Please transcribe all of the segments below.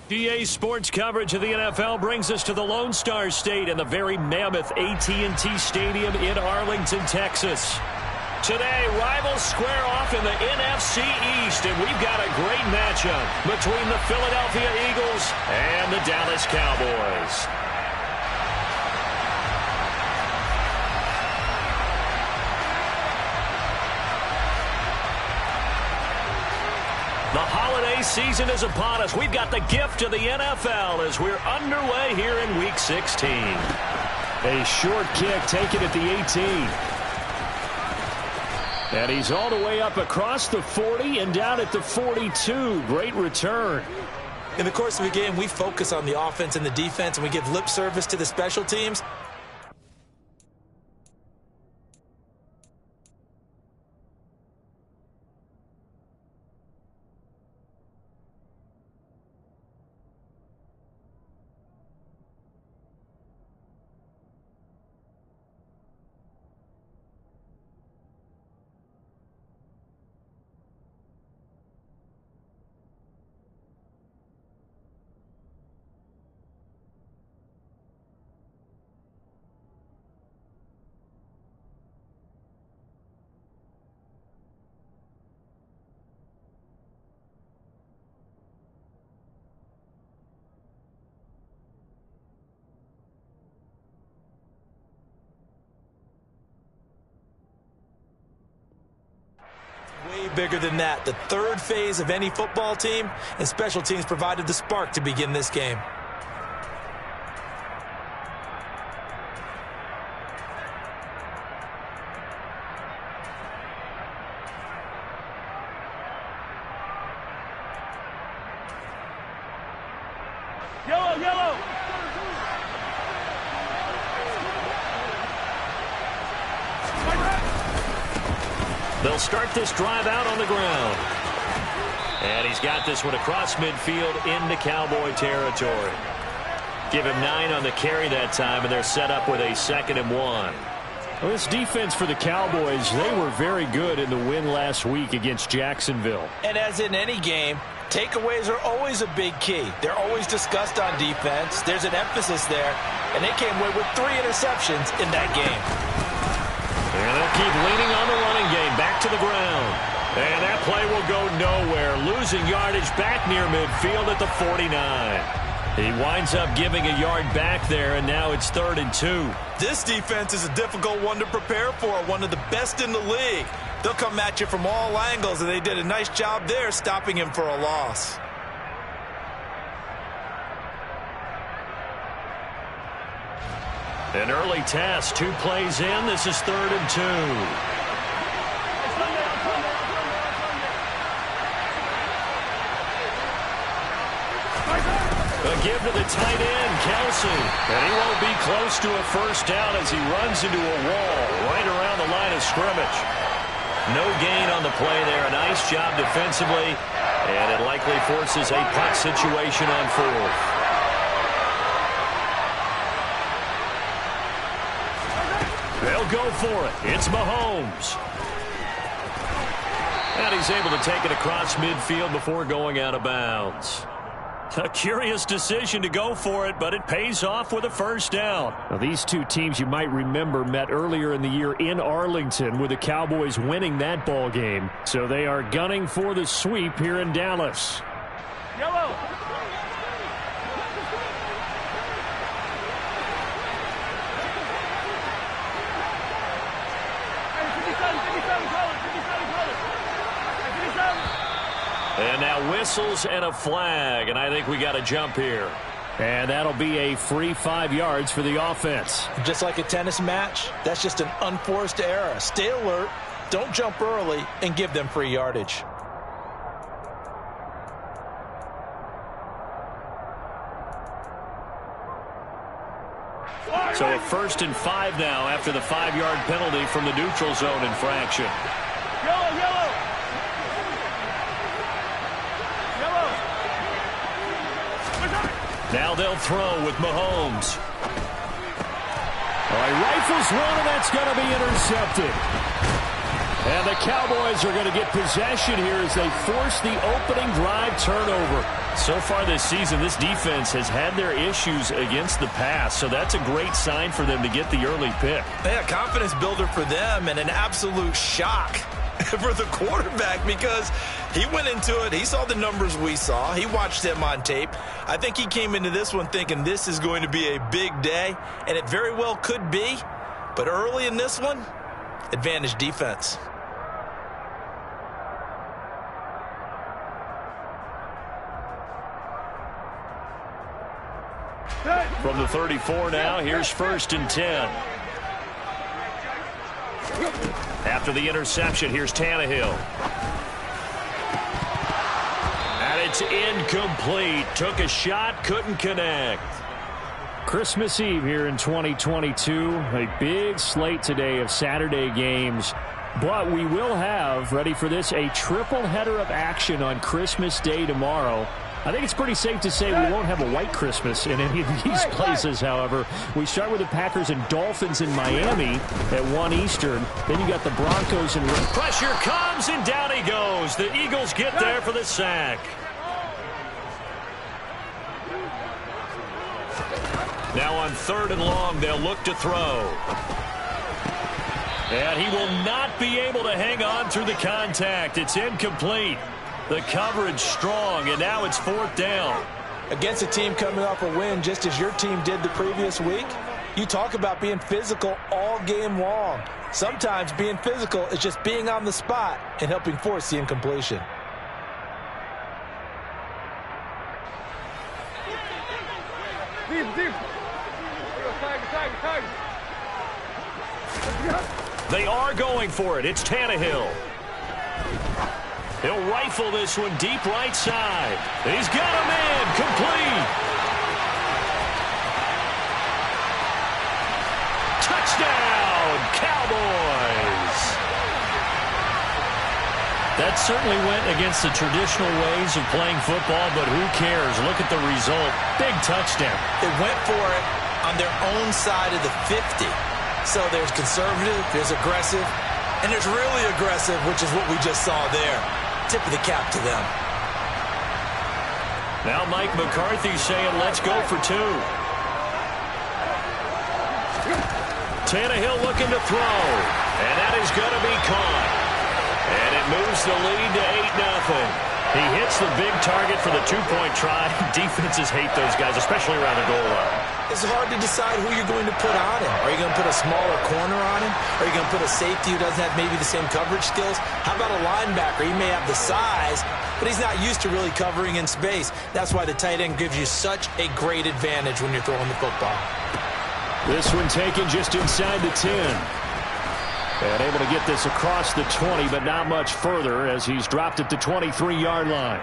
GA Sports coverage of the NFL brings us to the Lone Star State and the very mammoth AT&T Stadium in Arlington, Texas. Today, rivals square off in the NFC East, and we've got a great matchup between the Philadelphia Eagles and the Dallas Cowboys. The holiday season is upon us. We've got the gift of the NFL as we're underway here in Week 16. A short kick taken at the 18. And he's all the way up across the 40 and down at the 42. Great return. In the course of a game, we focus on the offense and the defense, and we give lip service to the special teams. Way bigger than that. The third phase of any football team, and special teams provided the spark to begin this game. Yellow, yellow. They'll start this drive out on the ground. And he's got this one across midfield into Cowboy territory. Give him 9 on the carry that time, and they're set up with a 2nd and 1. Well, this defense for the Cowboys, they were very good in the win last week against Jacksonville. And as in any game, takeaways are always a big key. They're always discussed on defense. There's an emphasis there, and they came away with 3 interceptions in that game. And they'll keep leaning on the running game. Back to the ground. And that play will go nowhere. Losing yardage back near midfield at the 49. He winds up giving a yard back there, and now it's 3rd and 2. This defense is a difficult one to prepare for, one of the best in the league. They'll come at you from all angles, and they did a nice job there stopping him for a loss. An early test, 2 plays in. This is 3rd and 2. A give to the tight end, Kelsey. And he won't be close to a first down as he runs into a wall right around the line of scrimmage. No gain on the play there. A nice job defensively. And it likely forces a punt situation on 4th. They'll go for it. It's Mahomes. And he's able to take it across midfield before going out of bounds. A curious decision to go for it, but it pays off with a first down. Now, these two teams, you might remember, met earlier in the year in Arlington with the Cowboys winning that ball game. So they are gunning for the sweep here in Dallas. Yellow. And now whistles and a flag, and I think we got a jump here. And that'll be a free 5 yards for the offense. Just like a tennis match, that's just an unforced error. Stay alert, don't jump early, and give them free yardage. So a 1st and 5 now after the 5-yard penalty from the neutral zone infraction. Yellow, yellow. Now they'll throw with Mahomes. All right, rifles one, and that's going to be intercepted. And the Cowboys are going to get possession here as they force the opening drive turnover. So far this season, this defense has had their issues against the pass, so that's a great sign for them to get the early pick. Yeah, confidence builder for them and an absolute shock for the quarterback because he went into it. He saw the numbers we saw. He watched them on tape. I think he came into this one thinking this is going to be a big day, and it very well could be. But early in this one, advantage defense. From the 34 now, here's 1st and 10. After the interception, here's Tannehill. And it's incomplete. Took a shot, couldn't connect. Christmas Eve here in 2022. A big slate today of Saturday games. But we will have, ready for this, a triple header of action on Christmas Day tomorrow. I think it's pretty safe to say we won't have a white Christmas in any of these places, however. We start with the Packers and Dolphins in Miami at 1 Eastern. Then you got the Broncos and... Pressure comes, and down he goes. The Eagles get there for the sack. Now on 3rd and long, they'll look to throw. And he will not be able to hang on through the contact. It's incomplete. The coverage strong, and now it's 4th down. Against a team coming off a win just as your team did the previous week, you talk about being physical all game long. Sometimes being physical is just being on the spot and helping force the incompletion. They are going for it. It's Tannehill. He'll rifle this one deep right side. He's got him in. Complete. Touchdown, Cowboys. That certainly went against the traditional ways of playing football, but who cares? Look at the result. Big touchdown. They went for it on their own side of the 50. So there's conservative, there's aggressive, and there's really aggressive, which is what we just saw there. Tip of the cap to them. Now Mike McCarthy saying, let's go for 2. Tannehill looking to throw, and that is going to be caught. And it moves the lead to 8-0. He hits the big target for the 2-point try. Defenses hate those guys, especially around the goal line. It's hard to decide who you're going to put on him. Are you going to put a smaller corner on him? Are you going to put a safety who doesn't have maybe the same coverage skills? How about a linebacker? He may have the size, but he's not used to really covering in space. That's why the tight end gives you such a great advantage when you're throwing the football. This one taken just inside the 10. And able to get this across the 20, but not much further as he's dropped at the 23-yard line.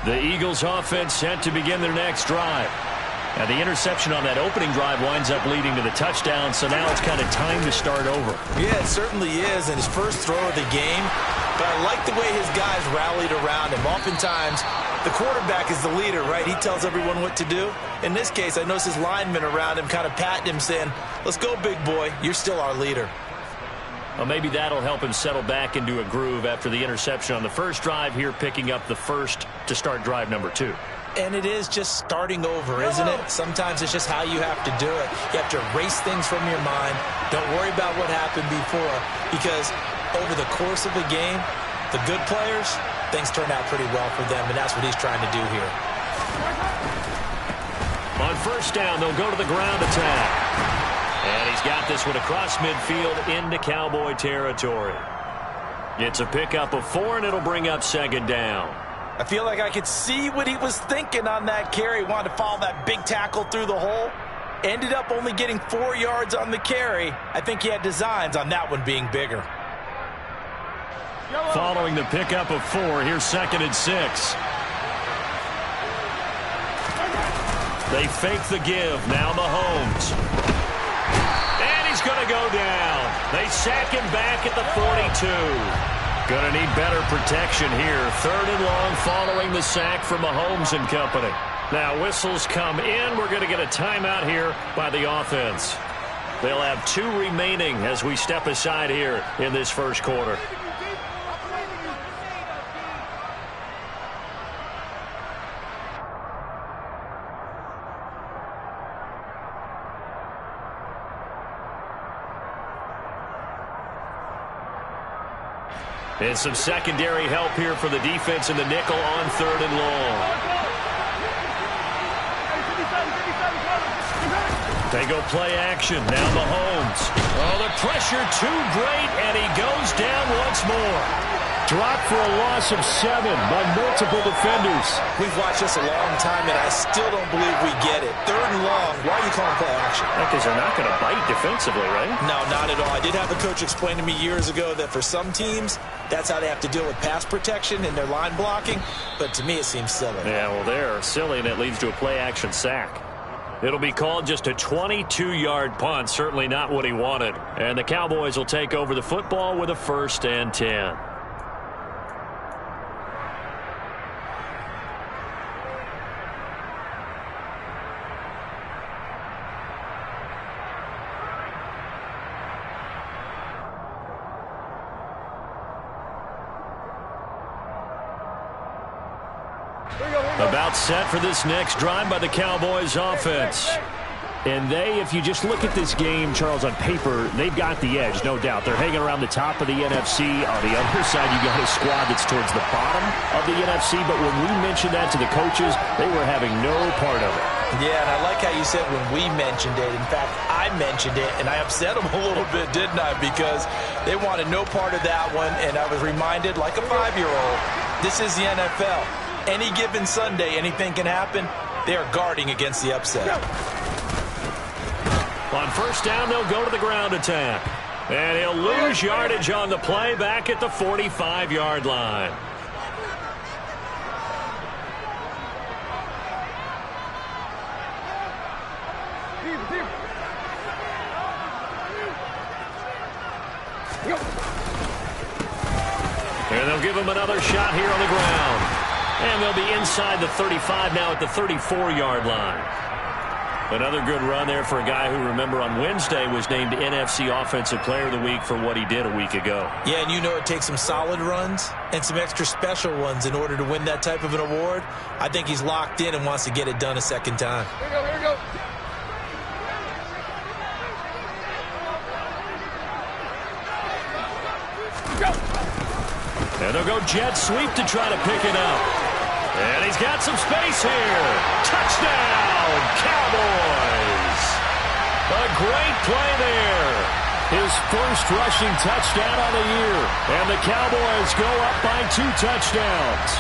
The Eagles offense set to begin their next drive. And the interception on that opening drive winds up leading to the touchdown, so now it's kind of time to start over. Yeah, it certainly is, and his first throw of the game. But I like the way his guys rallied around him. Oftentimes, the quarterback is the leader, right? He tells everyone what to do. In this case, I noticed his linemen around him kind of patting him, saying, let's go, big boy. You're still our leader. Well, maybe that'll help him settle back into a groove after the interception on the first drive here, picking up the first to start drive number 2. And it is just starting over, isn't it? Sometimes it's just how you have to do it. You have to erase things from your mind. Don't worry about what happened before, because over the course of a game, the good players, things turn out pretty well for them, and that's what he's trying to do here. On first down, they'll go to the ground attack. And he's got this one across midfield into Cowboy territory. It's a pickup of 4, and it'll bring up 2nd down. I feel like I could see what he was thinking on that carry. Wanted to follow that big tackle through the hole. Ended up only getting 4 yards on the carry. I think he had designs on that one being bigger. Following the pickup of 4, here's 2nd and 6. They fake the give. Now Mahomes. And he's going to go down. They sack him back at the 42. Going to need better protection here. 3rd and long following the sack from Mahomes and company. Now whistles come in. We're going to get a timeout here by the offense. They'll have 2 remaining as we step aside here in this first quarter. And some secondary help here for the defense in the nickel on 3rd and long. They go play action. Now Mahomes. Oh, the pressure too great, and he goes down once more. Dropped for a loss of 7 by multiple defenders. We've watched this a long time, and I still don't believe we get it. 3rd and long. Why are you calling play action? Because they're not going to bite defensively, right? No, not at all. I did have a coach explain to me years ago that for some teams, that's how they have to deal with pass protection and their line blocking. But to me, it seems silly. Yeah, well, they're silly, and it leads to a play action sack. It'll be called just a 22-yard punt. Certainly not what he wanted. And the Cowboys will take over the football with a 1st and 10. About set for this next drive by the Cowboys offense. And if you just look at this game, Charles, on paper, they've got the edge, no doubt. They're hanging around the top of the NFC. On the other side, you got a squad that's towards the bottom of the NFC. But when we mentioned that to the coaches, they were having no part of it. Yeah, and I like how you said when we mentioned it. In fact, I mentioned it, and I upset them a little bit, didn't I? Because they wanted no part of that one, and I was reminded, like a 5-year-old, this is the NFL. Any given Sunday, anything can happen. They are guarding against the upset. On 1st down, they'll go to the ground attack. And he'll lose yardage on the play back at the 45-yard line. And they'll give him another shot here on the ground. And they'll be inside the 35 now at the 34-yard line. Another good run there for a guy who, remember, on Wednesday was named NFC Offensive Player of the Week for what he did a week ago. Yeah, and you know it takes some solid runs and some extra special ones in order to win that type of an award. I think he's locked in and wants to get it done a second time. Here we go, here we go. And they'll go jet sweep to try to pick it up. And he's got some space here. Touchdown, Cowboys. A great play there. His first rushing touchdown on the year. And the Cowboys go up by 2 touchdowns.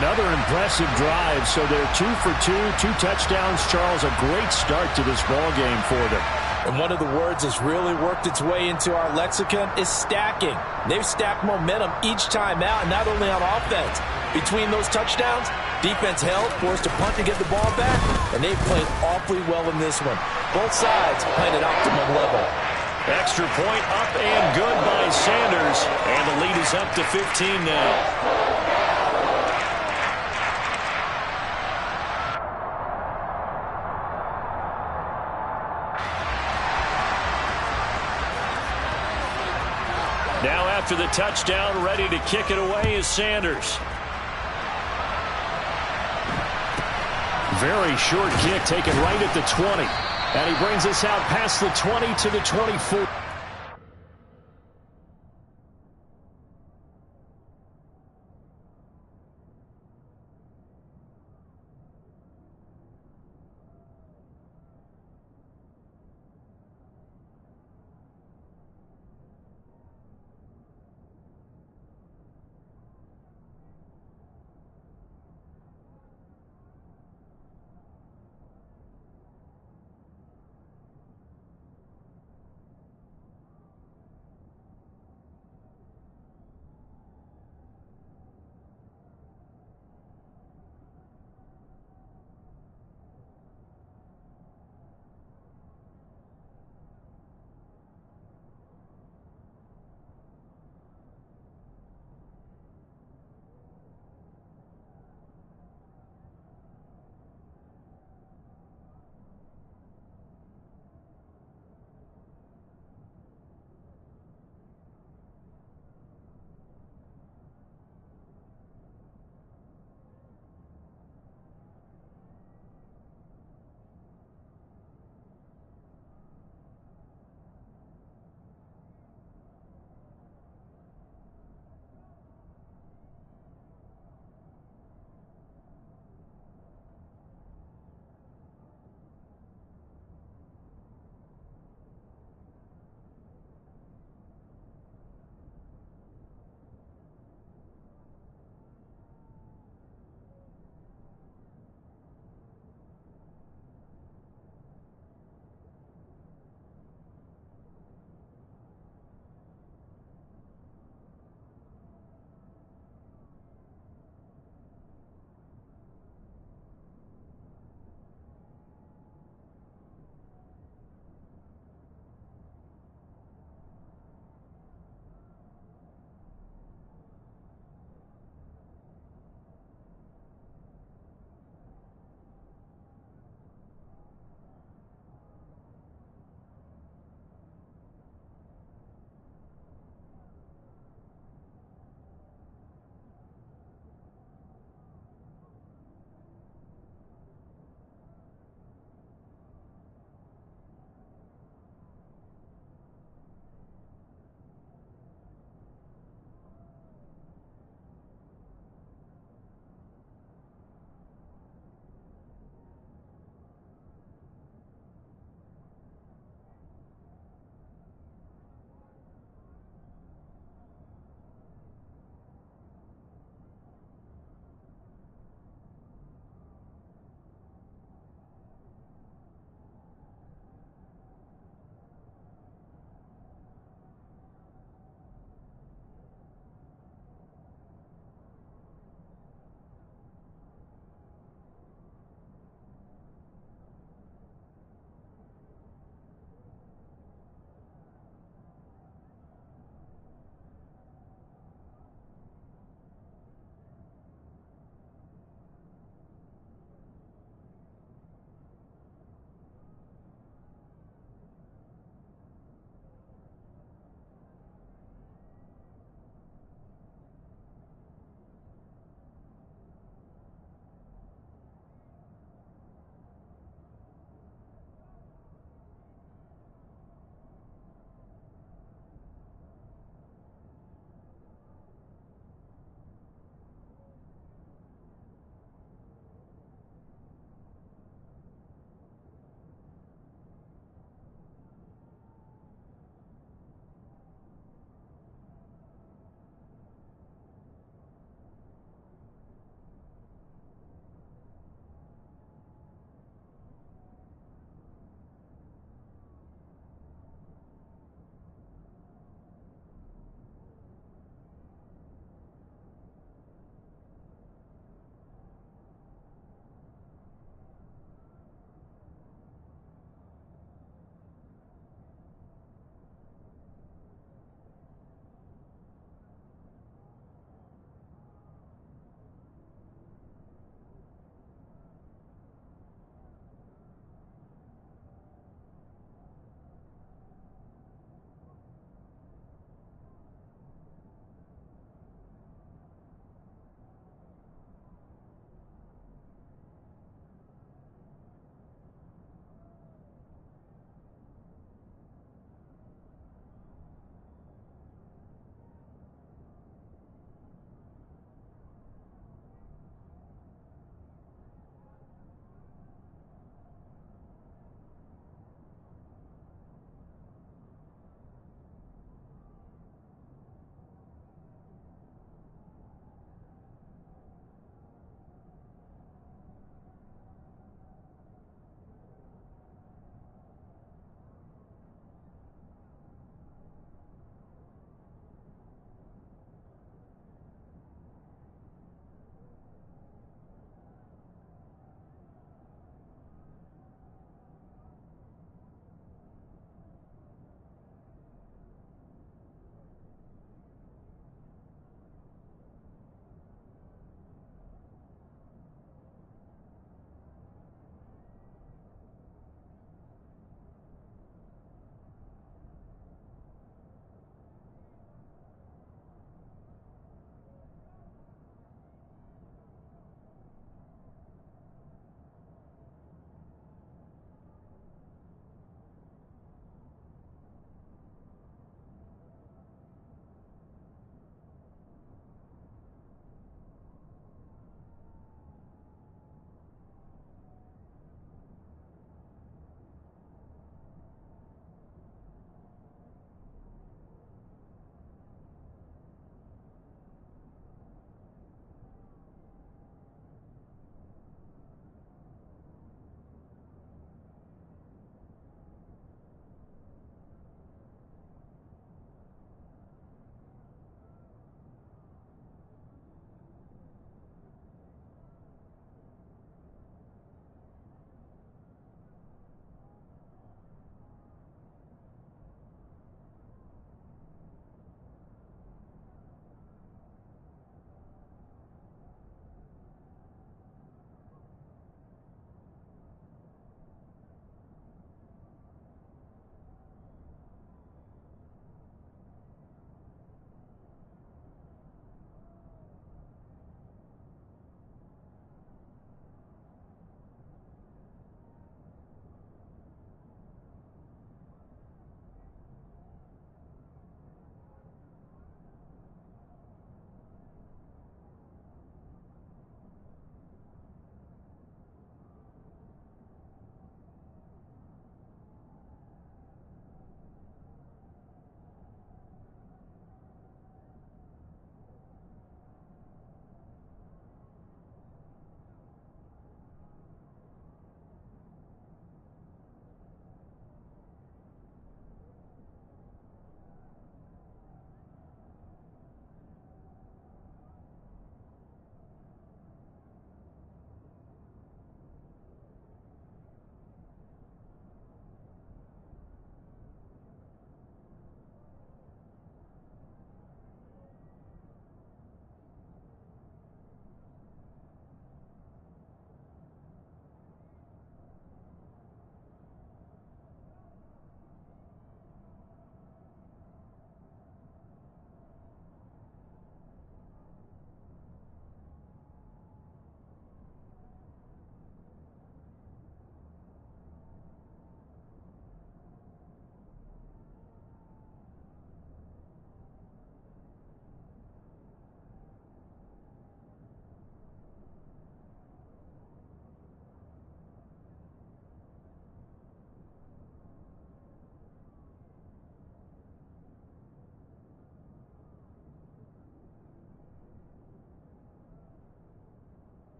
Another impressive drive. So they're 2 for 2, 2 touchdowns. Charles, a great start to this ball game for them. And one of the words that's really worked its way into our lexicon is stacking. They've stacked momentum each time out, and not only on offense. Between those touchdowns, defense held, forced a punt to get the ball back, and they've played awfully well in this one. Both sides playing at optimum level. Extra point up and good by Sanders, and the lead is up to 15 now. Now after the touchdown, ready to kick it away is Sanders. Very short kick taken right at the 20. And he brings us out past the 20 to the 24.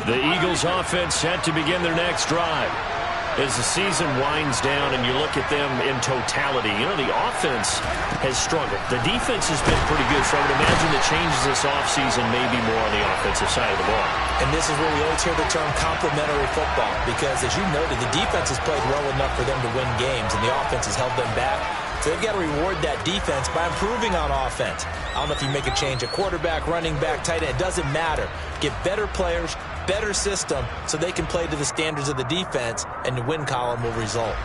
The Eagles offense set to begin their next drive. As the season winds down and you look at them in totality, you know, the offense has struggled. The defense has been pretty good, so I would imagine the changes this offseason may be more on the offensive side of the ball. And this is where we always hear the term complementary football, because as you noted, the defense has played well enough for them to win games, and the offense has held them back. So they've got to reward that defense by improving on offense. I don't know if you make a change at quarterback, running back, tight end. It doesn't matter. Get better players, better system, so they can play to the standards of the defense, and the win column will result.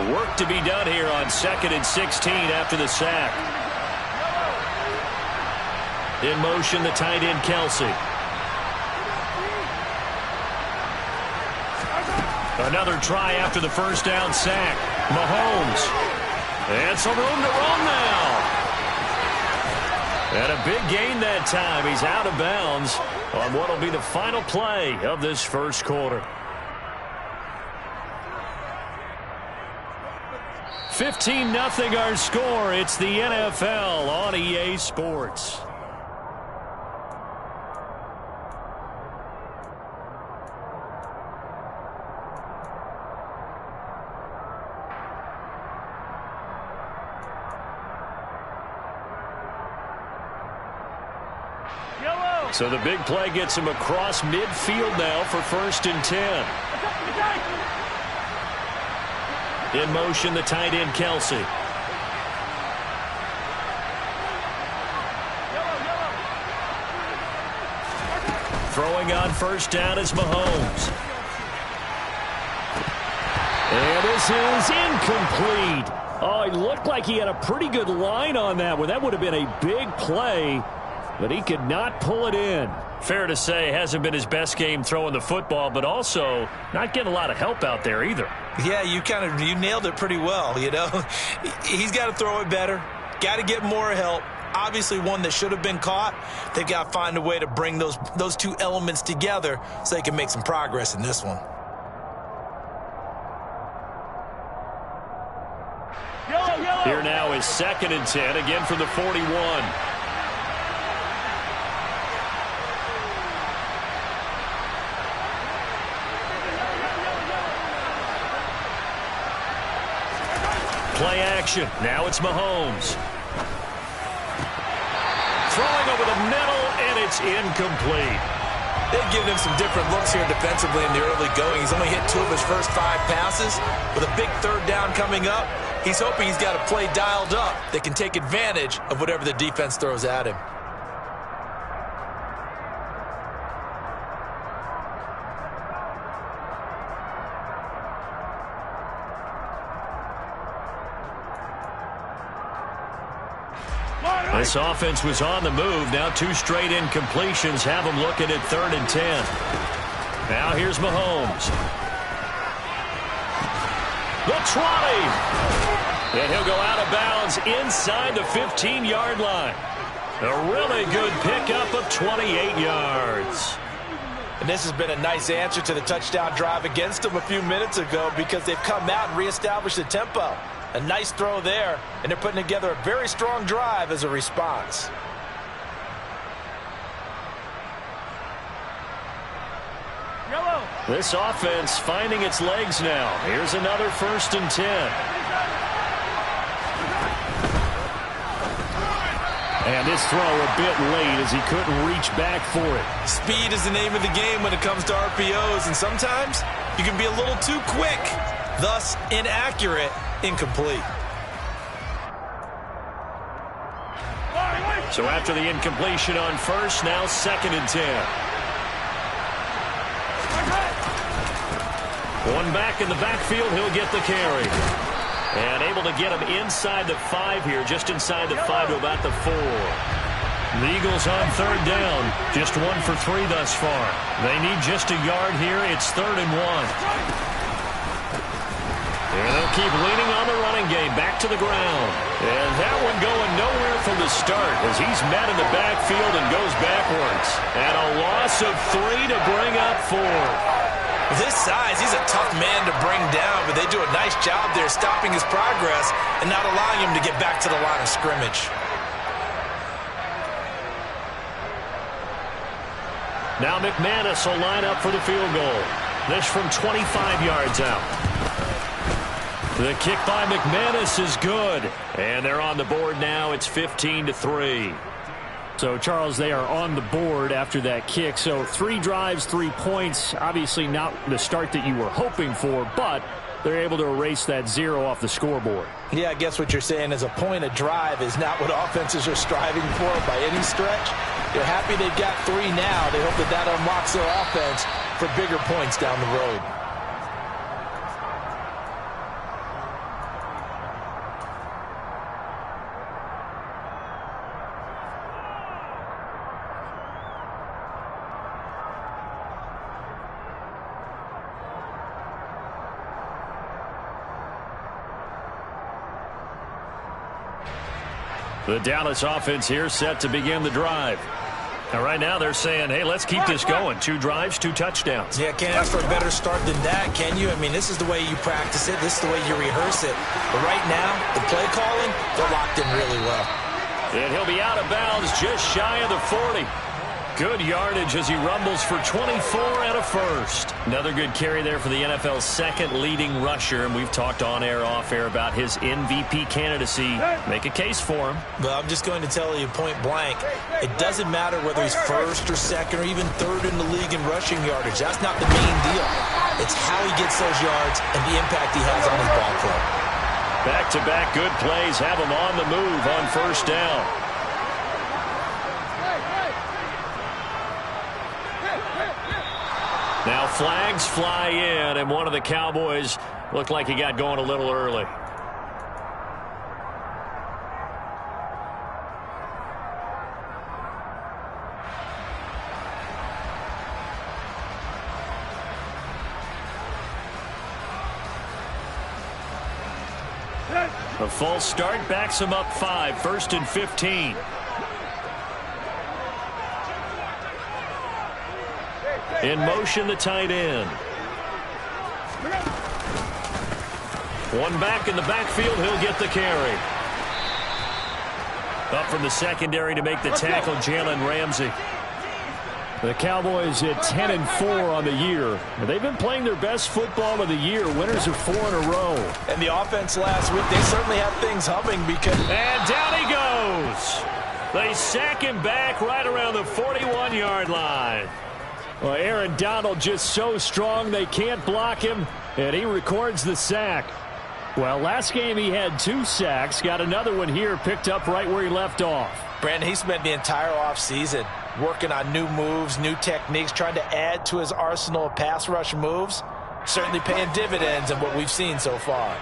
Work to be done here on 2nd and 16 after the sack. In motion, the tight end, Kelsey. Another try after the first down sack. Mahomes. And some room to run now. And a big gain that time. He's out of bounds on what will be the final play of this first quarter. 15-0 our score. It's the NFL on EA Sports. So the big play gets him across midfield now for 1st and 10. In motion, the tight end, Kelsey. Throwing on 1st down is Mahomes. And this is incomplete. Oh, it looked like he had a pretty good line on that one. That would have been a big play, but he could not pull it in. Fair to say, hasn't been his best game throwing the football, but also not getting a lot of help out there either. Yeah, you nailed it pretty well, you know. He's got to throw it better, got to get more help. Obviously one that should have been caught. They've got to find a way to bring those two elements together so they can make some progress in this one. Here now is 2nd and 10, again from the 41. Play action. Now it's Mahomes. Throwing over the middle, and it's incomplete. They've given him some different looks here defensively in the early going. He's only hit 2 of his first 5 passes. With a big 3rd down coming up, he's hoping he's got a play dialed up that can take advantage of whatever the defense throws at him. This offense was on the move. Now 2 straight incompletions have them looking at 3rd and 10. Now here's Mahomes. The 20. And he'll go out of bounds inside the 15-yard line. A really good pickup of 28 yards. And this has been a nice answer to the touchdown drive against them a few minutes ago, because they've come out and reestablished the tempo. A nice throw there, and they're putting together a very strong drive as a response. This offense finding its legs now. Here's another 1st and 10. And this throw a bit late as he couldn't reach back for it. Speed is the name of the game when it comes to RPOs, and sometimes you can be a little too quick, thus inaccurate. Incomplete. So after the incompletion on 1st, now 2nd and 10. One back in the backfield, he'll get the carry. And able to get him inside the 5 here, just inside the 5 to about the 4. The Eagles on 3rd down, just 1 for 3 thus far. They need just a yard here. It's 3rd and 1. And they'll keep leaning on the running game, back to the ground. And that one going nowhere from the start as he's met in the backfield and goes backwards. And a loss of 3 to bring up 4. With his size, he's a tough man to bring down, but they do a nice job there stopping his progress and not allowing him to get back to the line of scrimmage. Now McManus will line up for the field goal. This from 25 yards out. The kick by McManus is good. And they're on the board now. It's 15-3. So, Charles, they are on the board after that kick. So 3 drives, 3 points. Obviously not the start that you were hoping for, but they're able to erase that 0 off the scoreboard. Yeah, I guess what you're saying is a point a drive is not what offenses are striving for by any stretch. They're happy they've got 3 now. They hope that that unlocks their offense for bigger points down the road. The Dallas offense here set to begin the drive. And right now they're saying, hey, let's keep this going. 2 drives, 2 touchdowns. Yeah, can't ask for a better start than that, can you? I mean, this is the way you practice it. This is the way you rehearse it. But right now, the play calling, they're locked in really well. And he'll be out of bounds just shy of the 40. Good yardage as he rumbles for 24 and a first. Another good carry there for the NFL's second leading rusher. And we've talked on air, off air about his MVP candidacy. Make a case for him. Well, I'm just going to tell you point blank. It doesn't matter whether he's first or second or even third in the league in rushing yardage. That's not the main deal. It's how he gets those yards and the impact he has on his ball club. Back-to-back good plays have him on the move on first down. Now flags fly in, and one of the Cowboys looked like he got going a little early. A false start backs him up 5, 1st and 15. In motion, the tight end. One back in the backfield, he'll get the carry. Up from the secondary to make the tackle, Jalen Ramsey. The Cowboys at 10-4 on the year. They've been playing their best football of the year. Winners of 4 in a row. And the offense last week, they certainly have things humming because... And down he goes. They sack him back right around the 41-yard line. Well, Aaron Donald just so strong they can't block him, and he records the sack. Well, last game he had 2 sacks, got another one here, picked up right where he left off. Brandon, he spent the entire offseason working on new moves, new techniques, trying to add to his arsenal of pass rush moves. Certainly paying dividends in what we've seen so far.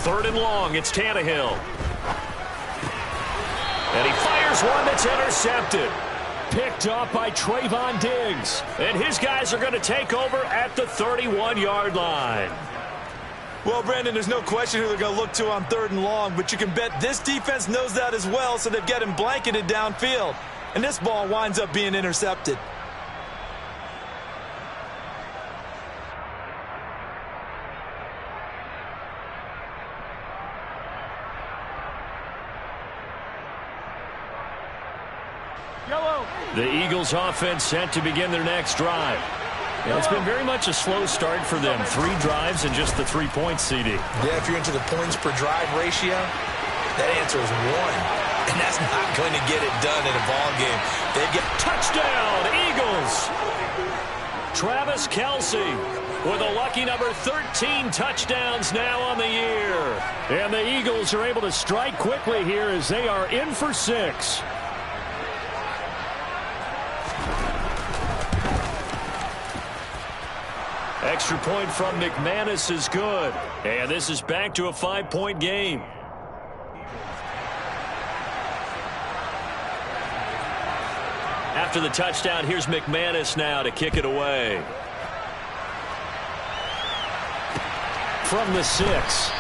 Third and long, it's Tannehill. And he fires one that's intercepted. Picked off by Trayvon Diggs. And his guys are going to take over at the 31-yard line. Well, Brandon, there's no question who they're going to look to on 3rd and long, but you can bet this defense knows that as well, so they've got him blanketed downfield. And this ball winds up being intercepted. The Eagles offense set to begin their next drive. Yeah, it's been very much a slow start for them. 3 drives and just the 3 points, CD. Yeah, if you're into the points per drive ratio, that answer is 1. And that's not going to get it done in a ball game. They get touchdown, Eagles. Travis Kelce with a lucky number 13 touchdowns now on the year. And the Eagles are able to strike quickly here as they are in for 6. Extra point from McManus is good. And this is back to a 5-point game. After the touchdown, here's McManus now to kick it away. From the 6.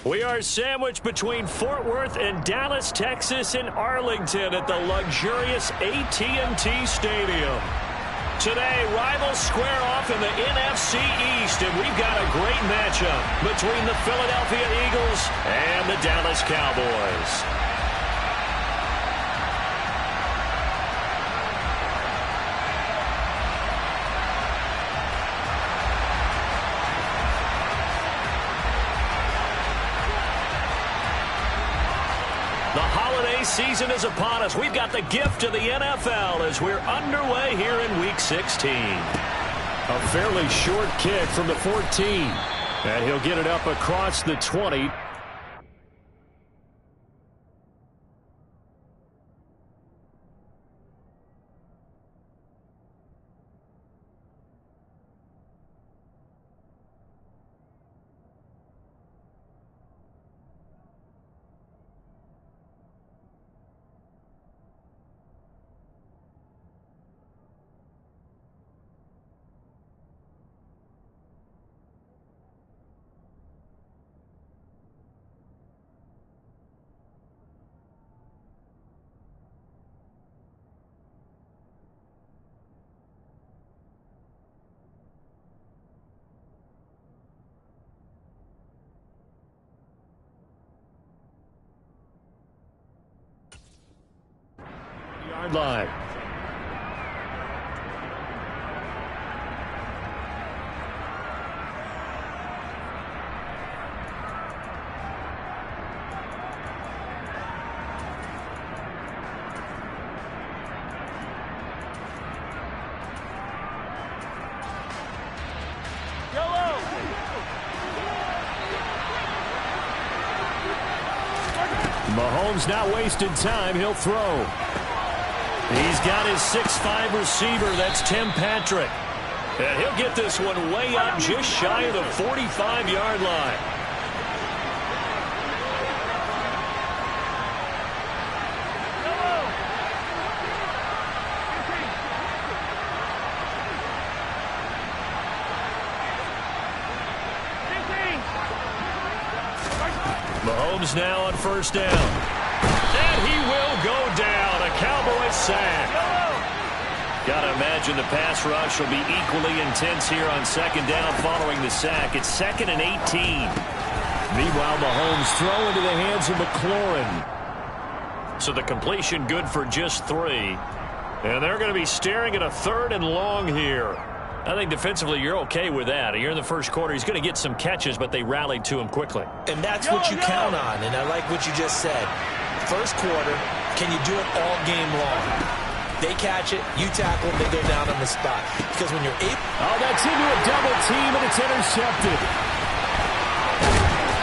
We are sandwiched between Fort Worth and Dallas, Texas, and Arlington at the luxurious AT&T Stadium. Today, rivals square off in the NFC East, and we've got a great matchup between the Philadelphia Eagles and the Dallas Cowboys. The holiday season is upon us. We've got the gift of the NFL as we're underway here in Week 16. A fairly short kick from the 14. And he'll get it up across the 20. Yard line. Mahomes not wasting time. He'll throw. He's got his 6'5" receiver. That's Tim Patrick. And he'll get this one way up just shy of the 45-yard line. Mahomes now on first down. And he will go down. A Cowboys sack. Got to imagine the pass rush will be equally intense here on second down following the sack. It's 2nd and 18. Meanwhile, Mahomes throw into the hands of McLaurin. So the completion good for just 3. And they're going to be staring at a 3rd and long here. I think defensively you're okay with that. You're in the first quarter. He's going to get some catches, but they rallied to him quickly. And that's what you count on, and I like what you just said. First quarter, can you do it all game long? They catch it, you tackle them, they go down on the spot. Because when you're able... Oh, that's into a double team, and it's intercepted.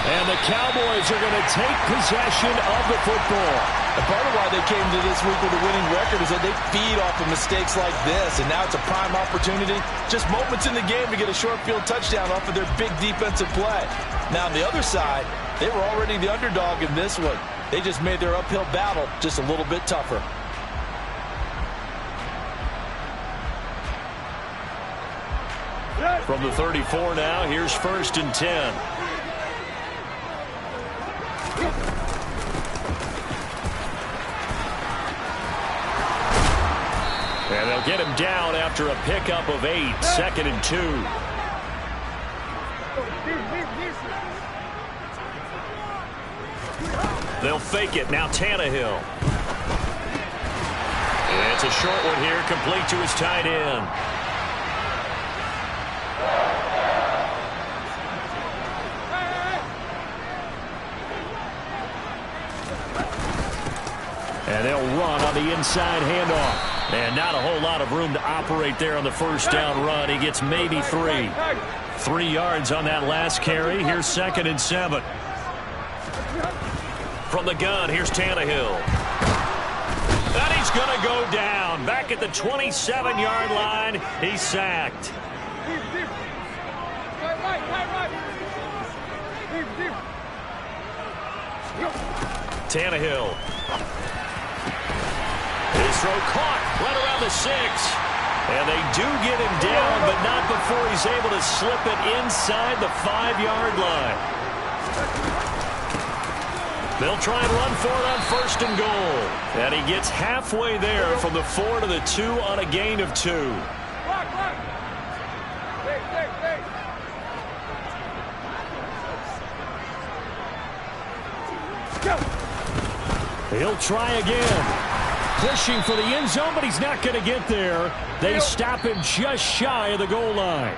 And the Cowboys are going to take possession of the football. And part of why they came to this week with a winning record is that they feed off of mistakes like this. And now it's a prime opportunity, just moments in the game to get a short field touchdown off of their big defensive play. Now on the other side, they were already the underdog in this one. They just made their uphill battle just a little bit tougher. From the 34 now, here's 1st and 10. And they'll get him down after a pickup of 8. 2nd and 2. They'll fake it. Now Tannehill. And it's a short one here, complete to his tight end. And they'll run on the inside handoff. And not a whole lot of room to operate there on the first down run. He gets maybe 3. 3 yards on that last carry. Here's 2nd and 7. From the gun, here's Tannehill. And he's going to go down. Back at the 27-yard line, he's sacked. Tannehill. His throw caught right around the 6. And they do get him down, but not before he's able to slip it inside the 5-yard line. They'll try and run for it on 1st and goal. And he gets halfway there from the 4 to the 2 on a gain of 2. Block, block. Stay. Go. He'll try again. Pushing for the end zone, but he's not going to get there. They stop him just shy of the goal line.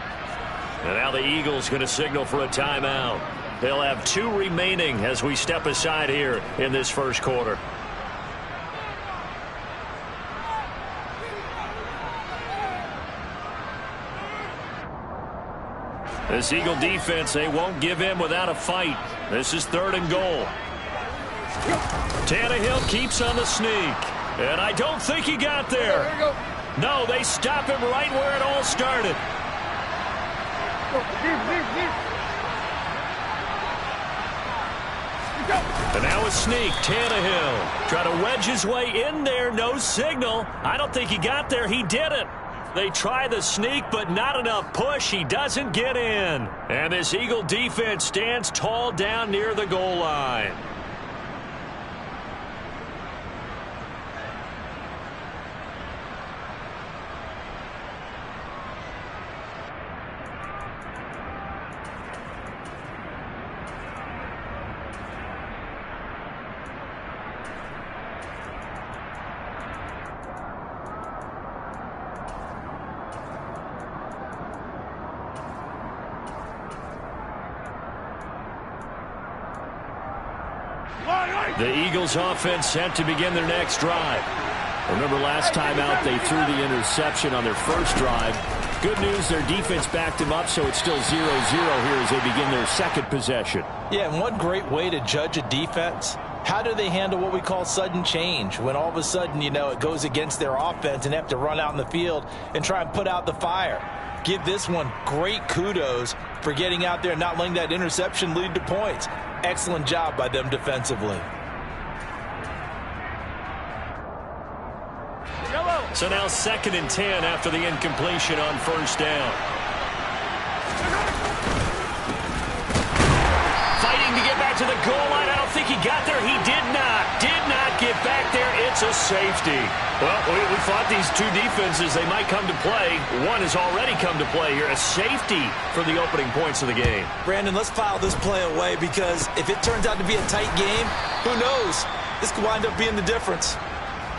And now the Eagles going to signal for a timeout. They'll have 2 remaining as we step aside here in this first quarter. This Eagle defense, they won't give in without a fight. This is 3rd and goal. Tannehill keeps on the sneak. And I don't think he got there. No, they stop him right where it all started. And now a sneak. Tannehill try to wedge his way in there. No signal. I don't think he got there. He didn't. They try the sneak, but not enough push. He doesn't get in. And this Eagle defense stands tall down near the goal line. The Eagles offense set to begin their next drive. Remember last time out they threw the interception on their first drive. Good news, their defense backed them up, so it's still 0-0 here as they begin their second possession. Yeah, and one great way to judge a defense, how do they handle what we call sudden change? When all of a sudden, you know, it goes against their offense and they have to run out in the field and try and put out the fire. Give this one great kudos for getting out there and not letting that interception lead to points. Excellent job by them defensively. So now 2nd and 10 after the incompletion on 1st down. Fighting to get back to the goal line. I don't think he got there. He did not get back there. It's a safety. Well, we thought these 2 defenses, they might come to play. One has already come to play here. A safety for the opening points of the game. Brandon, let's file this play away because if it turns out to be a tight game, who knows? This could wind up being the difference.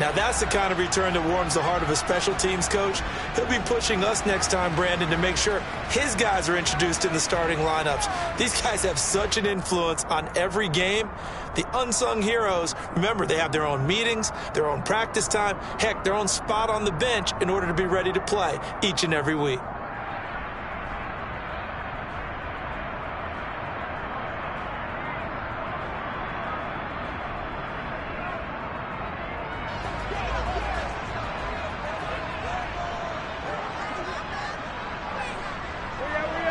Now, that's the kind of return that warms the heart of a special teams coach. He'll be pushing us next time, Brandon, to make sure his guys are introduced in the starting lineups. These guys have such an influence on every game. The unsung heroes, remember, they have their own meetings, their own practice time, heck, their own spot on the bench in order to be ready to play each and every week.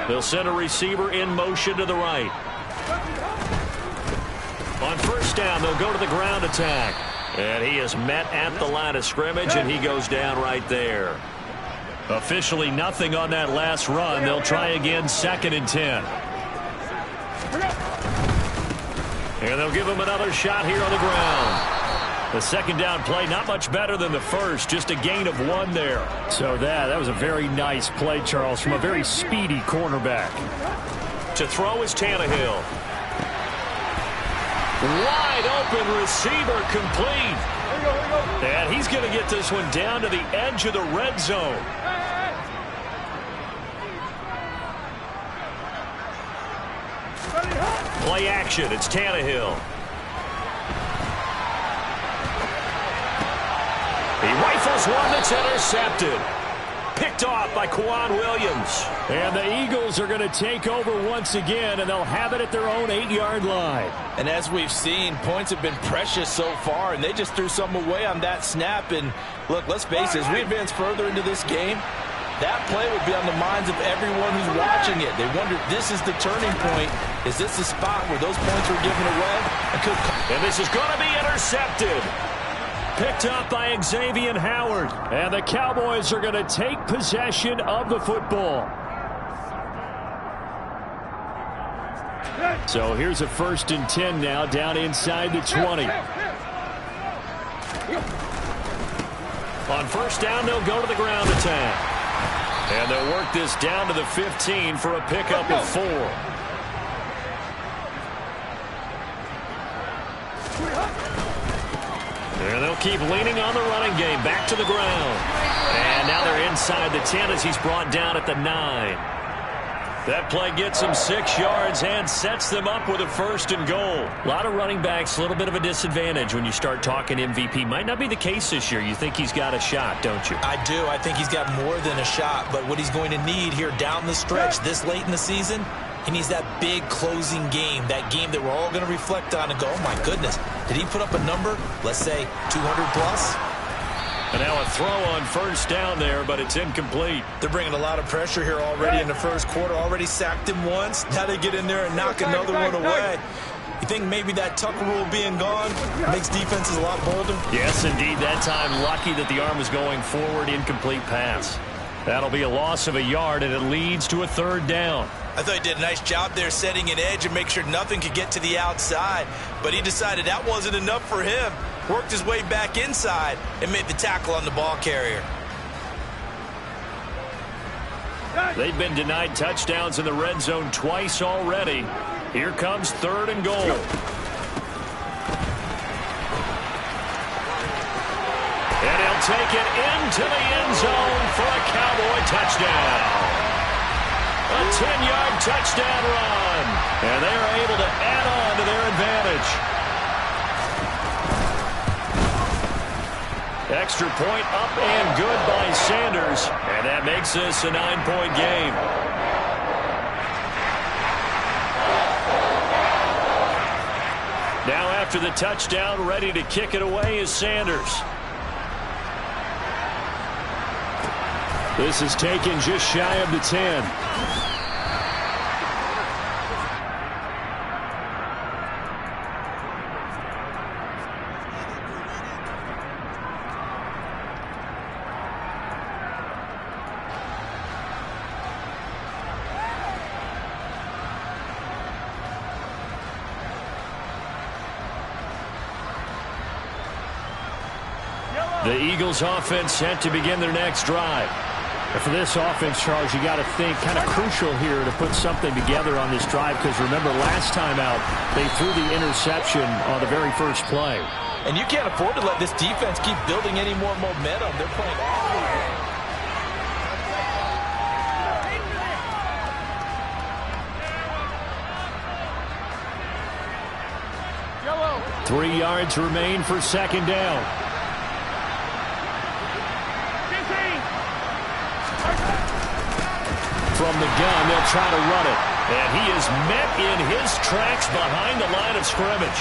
They'll send a receiver in motion to the right. On 1st down, they'll go to the ground attack. And he is met at the line of scrimmage, and he goes down right there. Officially nothing on that last run. They'll try again 2nd and 10. And they'll give him another shot here on the ground. The 2nd down play, not much better than the first, just a gain of 1 there. So that was a very nice play, Charles, from a very speedy cornerback. To throw is Tannehill. Wide open receiver complete. And he's going to get this one down to the edge of the red zone. Play action, it's Tannehill. He rifles one that's intercepted. Picked off by Kwan Williams. And the Eagles are going to take over once again, and they'll have it at their own 8-yard line. And as we've seen, points have been precious so far, and they just threw some away on that snap. And look, let's face it, as we advance further into this game, that play would be on the minds of everyone who's watching it. They wonder, this is the turning point. Is this the spot where those points were given away? And this is going to be intercepted. Picked up by Xavier Howard. And the Cowboys are going to take possession of the football. So here's a 1st and 10 now, down inside the 20. On 1st down, they'll go to the ground attack. And they'll work this down to the 15 for a pickup of 4. And they'll keep leaning on the running game. Back to the ground. And now they're inside the 10 as he's brought down at the 9. That play gets them 6 yards and sets them up with a 1st and goal. A lot of running backs, a little bit of a disadvantage when you start talking MVP. Might not be the case this year. You think he's got a shot, don't you? I do. I think he's got more than a shot. But what he's going to need here down the stretch this late in the season, he needs that big closing game, that game that we're all going to reflect on and go, oh, my goodness, did he put up a number, let's say 200 plus? And now a throw on 1st down there, but it's incomplete. They're bringing a lot of pressure here already in the 1st quarter. Already sacked him once. Now they get in there and knock another one away. You think maybe that Tucker rule being gone makes defenses a lot bolder? Yes, indeed. That time, lucky that the arm was going forward. Incomplete pass. That'll be a loss of a yard, and it leads to a 3rd down. I thought he did a nice job there setting an edge and make sure nothing could get to the outside. But he decided that wasn't enough for him. Worked his way back inside and made the tackle on the ball carrier. They've been denied touchdowns in the red zone twice already. Here comes 3rd and goal. And he'll take it into the end zone for a Cowboy touchdown. A 10-yard touchdown run. And they are able to add on to their advantage. Extra point up and good by Sanders. And that makes this a 9-point game. Now after the touchdown, ready to kick it away is Sanders. This is taken just shy of the 10. The Eagles offense set to begin their next drive. And for this offense, Charles, you got to think kind of crucial here to put something together on this drive, because remember last time out they threw the interception on the very first play. And you can't afford to let this defense keep building any more momentum. They're playing awfully. 3 yards remain for 2nd down. From the gun, they'll try to run it. And he is met in his tracks behind the line of scrimmage.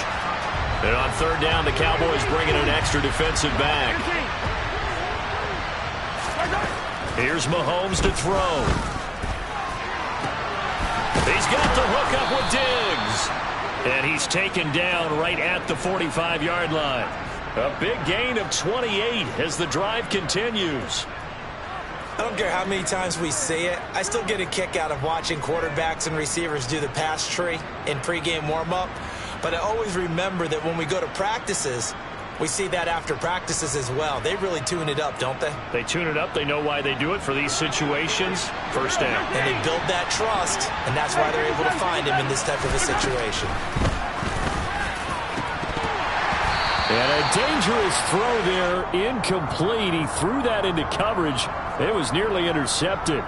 And on 3rd down, the Cowboys bring in an extra defensive back. Here's Mahomes to throw. He's got the hook up with Diggs. And he's taken down right at the 45-yard line. A big gain of 28 as the drive continues. I don't care how many times we see it. I still get a kick out of watching quarterbacks and receivers do the pass tree in pregame warm-up. But I always remember that when we go to practices, we see that after practices as well. They really tune it up, don't they? They tune it up. They know why they do it for these situations. 1st down. And they build that trust, and that's why they're able to find him in this type of a situation. And a dangerous throw there, incomplete. He threw that into coverage. It was nearly intercepted.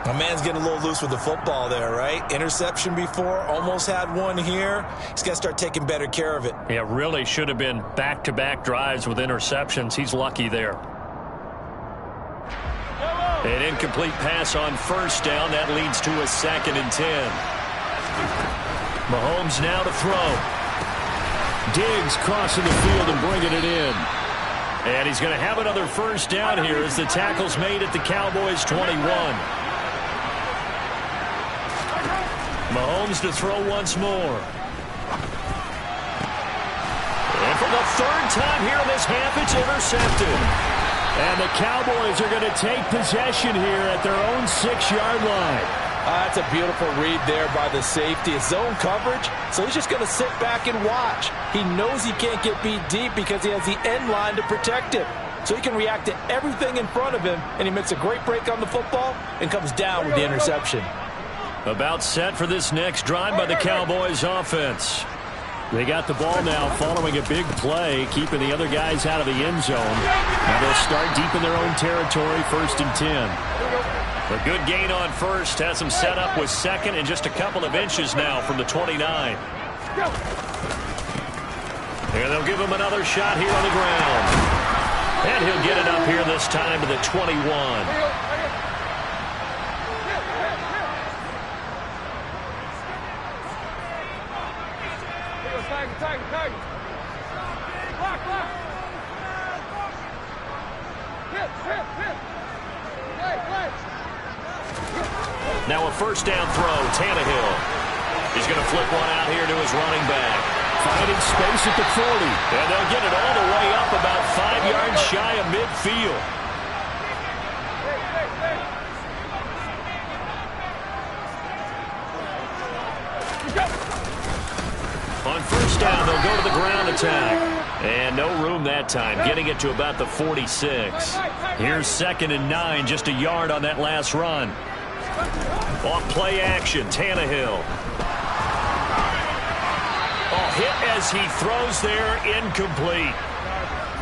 My man's getting a little loose with the football there, right? Interception before, almost had one here. He's got to start taking better care of it. Yeah, really should have been back-to-back drives with interceptions. He's lucky there. An incomplete pass on 1st down. That leads to a 2nd and 10. Mahomes now to throw. Diggs crossing the field and bringing it in. And he's going to have another 1st down here as the tackle's made at the Cowboys' 21. Mahomes to throw once more. And for the 3rd time here in this half, it's intercepted. And the Cowboys are going to take possession here at their own 6-yard line. That's a beautiful read there by the safety. It's zone coverage, so he's just going to sit back and watch. He knows he can't get beat deep because he has the end line to protect him. So he can react to everything in front of him, and he makes a great break on the football and comes down with the interception. About set for this next drive by the Cowboys offense. They got the ball now following a big play, keeping the other guys out of the end zone. Now they'll start deep in their own territory, 1st and 10. A good gain on first has them set up with second and just a couple of inches now from the 29. And they'll give him another shot here on the ground. And he'll get it up here this time to the 21. Now a first down throw, Tannehill. He's going to flip one out here to his running back. Finding space at the 40. And they'll get it all the way up about 5 yards shy of midfield. On first down, they'll go to the ground attack. And no room that time, getting it to about the 46. Here's 2nd and 9, just a yard on that last run. Off play action, Tannehill. Hit as he throws there, incomplete.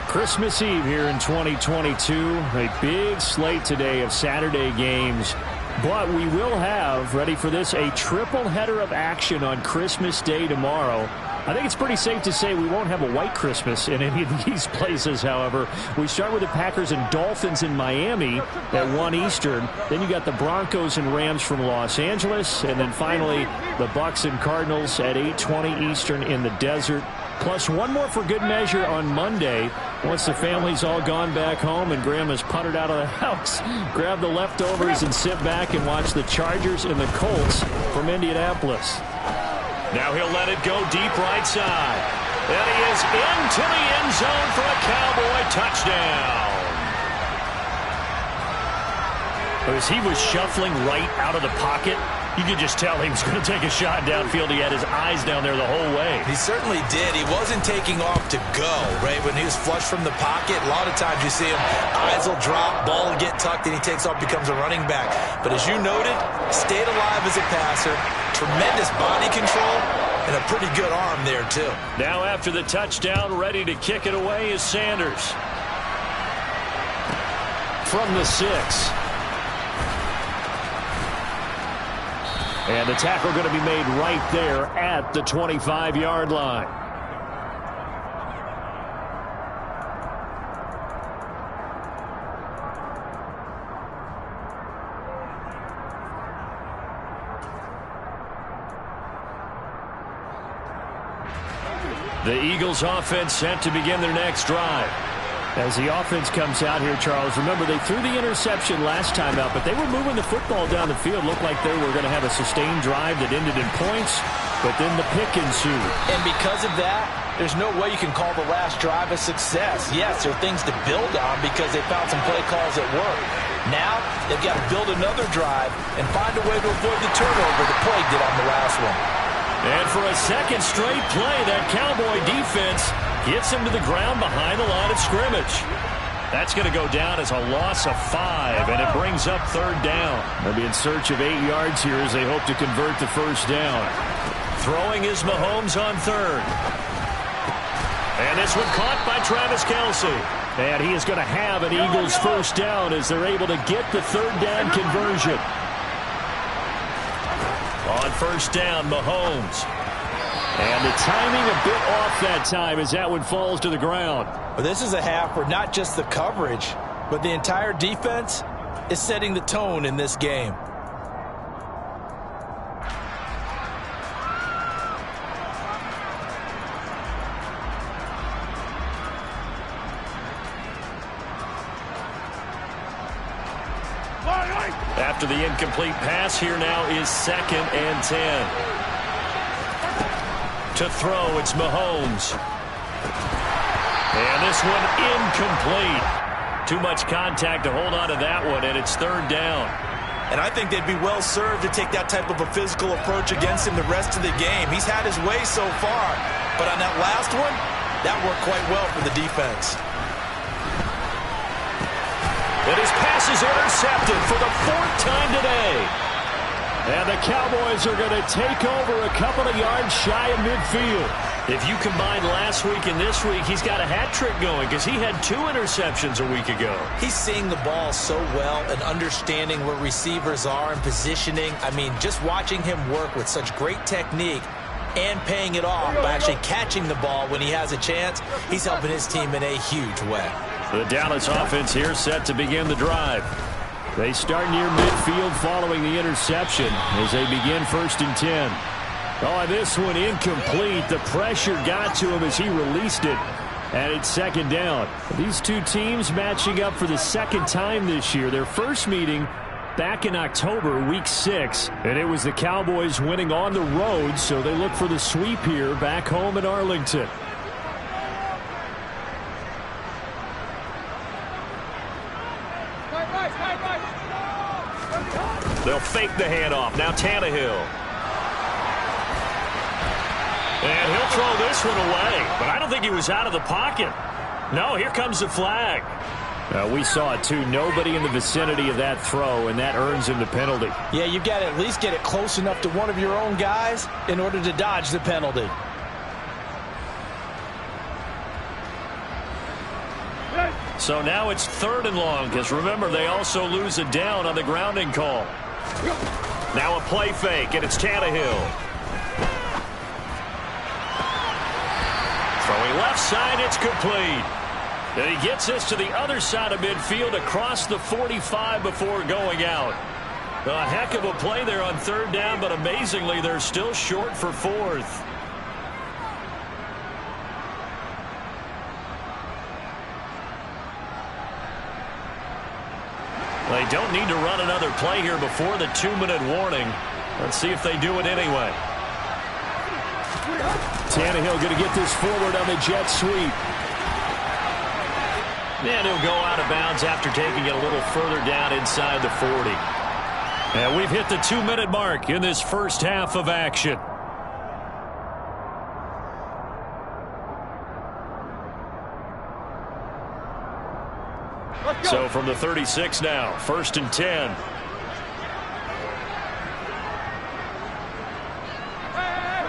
Christmas Eve here in 2022. A big slate today of Saturday games. But we will have, ready for this, a triple header of action on Christmas Day tomorrow. I think it's pretty safe to say we won't have a white Christmas in any of these places, however. We start with the Packers and Dolphins in Miami at 1 Eastern. Then you got the Broncos and Rams from Los Angeles. And then finally, the Bucs and Cardinals at 8:20 Eastern in the desert. Plus one more for good measure on Monday. Once the family's all gone back home and Grandma's puttered out of the house, grab the leftovers and sit back and watch the Chargers and the Colts from Indianapolis. Now he'll let it go deep right side. And he is into the end zone for a Cowboy touchdown. As he was shuffling right out of the pocket, you could just tell he was going to take a shot downfield. He had his eyes down there the whole way. He certainly did. He wasn't taking off to go, right? When he was flush from the pocket, a lot of times you see him, eyes will drop, ball will get tucked, and he takes off, becomes a running back. But as you noted, stayed alive as a passer, tremendous body control, and a pretty good arm there, too. Now after the touchdown, ready to kick it away is Sanders. From the 6. And the tackle going to be made right there at the 25-yard line. The Eagles offense set to begin their next drive. As the offense comes out here, Charles, remember they threw the interception last time out, but they were moving the football down the field. Looked like they were going to have a sustained drive that ended in points, but then the pick ensued. And because of that, there's no way you can call the last drive a success. Yes, there are things to build on because they found some play calls that work. Now, they've got to build another drive and find a way to avoid the turnover the play did on the last one. And for a second straight play, that Cowboy defense gets him to the ground behind the line of scrimmage. That's going to go down as a loss of 5, and it brings up 3rd down. They'll be in search of 8 yards here as they hope to convert the first down. Throwing is Mahomes on 3rd. And this one caught by Travis Kelce. And he is going to have an Eagles first down as they're able to get the 3rd down conversion. On first down, Mahomes. And the timing a bit off that time as that one falls to the ground. Well, this is a half where not just the coverage, but the entire defense is setting the tone in this game. After the incomplete pass, here now is 2nd and 10. To throw, it's Mahomes. And this one incomplete. Too much contact to hold on to that one, and it's 3rd down. And I think they'd be well served to take that type of a physical approach against him the rest of the game. He's had his way so far, but on that last one, that worked quite well for the defense. And his pass is intercepted for the 4th time today. And the Cowboys are going to take over a couple of yards shy of midfield. If you combine last week and this week, he's got a hat trick going because he had 2 interceptions a week ago. He's seeing the ball so well and understanding where receivers are and positioning. I mean, just watching him work with such great technique and paying it off by actually catching the ball when he has a chance, he's helping his team in a huge way. The Dallas offense here set to begin the drive. They start near midfield following the interception as they begin 1st and 10. Oh, this one incomplete. The pressure got to him as he released it. And it's 2nd down. These two teams matching up for the 2nd time this year. Their first meeting back in October, week 6. And it was the Cowboys winning on the road, so they look for the sweep here back home in Arlington. They'll fake the handoff. Now Tannehill. And he'll throw this one away. But I don't think he was out of the pocket. No, here comes the flag. We saw it too. Nobody in the vicinity of that throw, and that earns him the penalty. Yeah, you've got to at least get it close enough to one of your own guys in order to dodge the penalty. So now it's 3rd and long because remember they also lose a down on the grounding call. Now a play fake, and it's Tannehill. Throwing left side, it's complete. And he gets this to the other side of midfield across the 45 before going out. A heck of a play there on 3rd down, but amazingly they're still short for 4th. They don't need to run another play here before the 2-minute warning. Let's see if they do it anyway. Tannehill going to get this forward on the jet sweep. And he'll go out of bounds after taking it a little further down inside the 40. And we've hit the 2-minute mark in this first half of action. So from the 36 now, 1st and 10.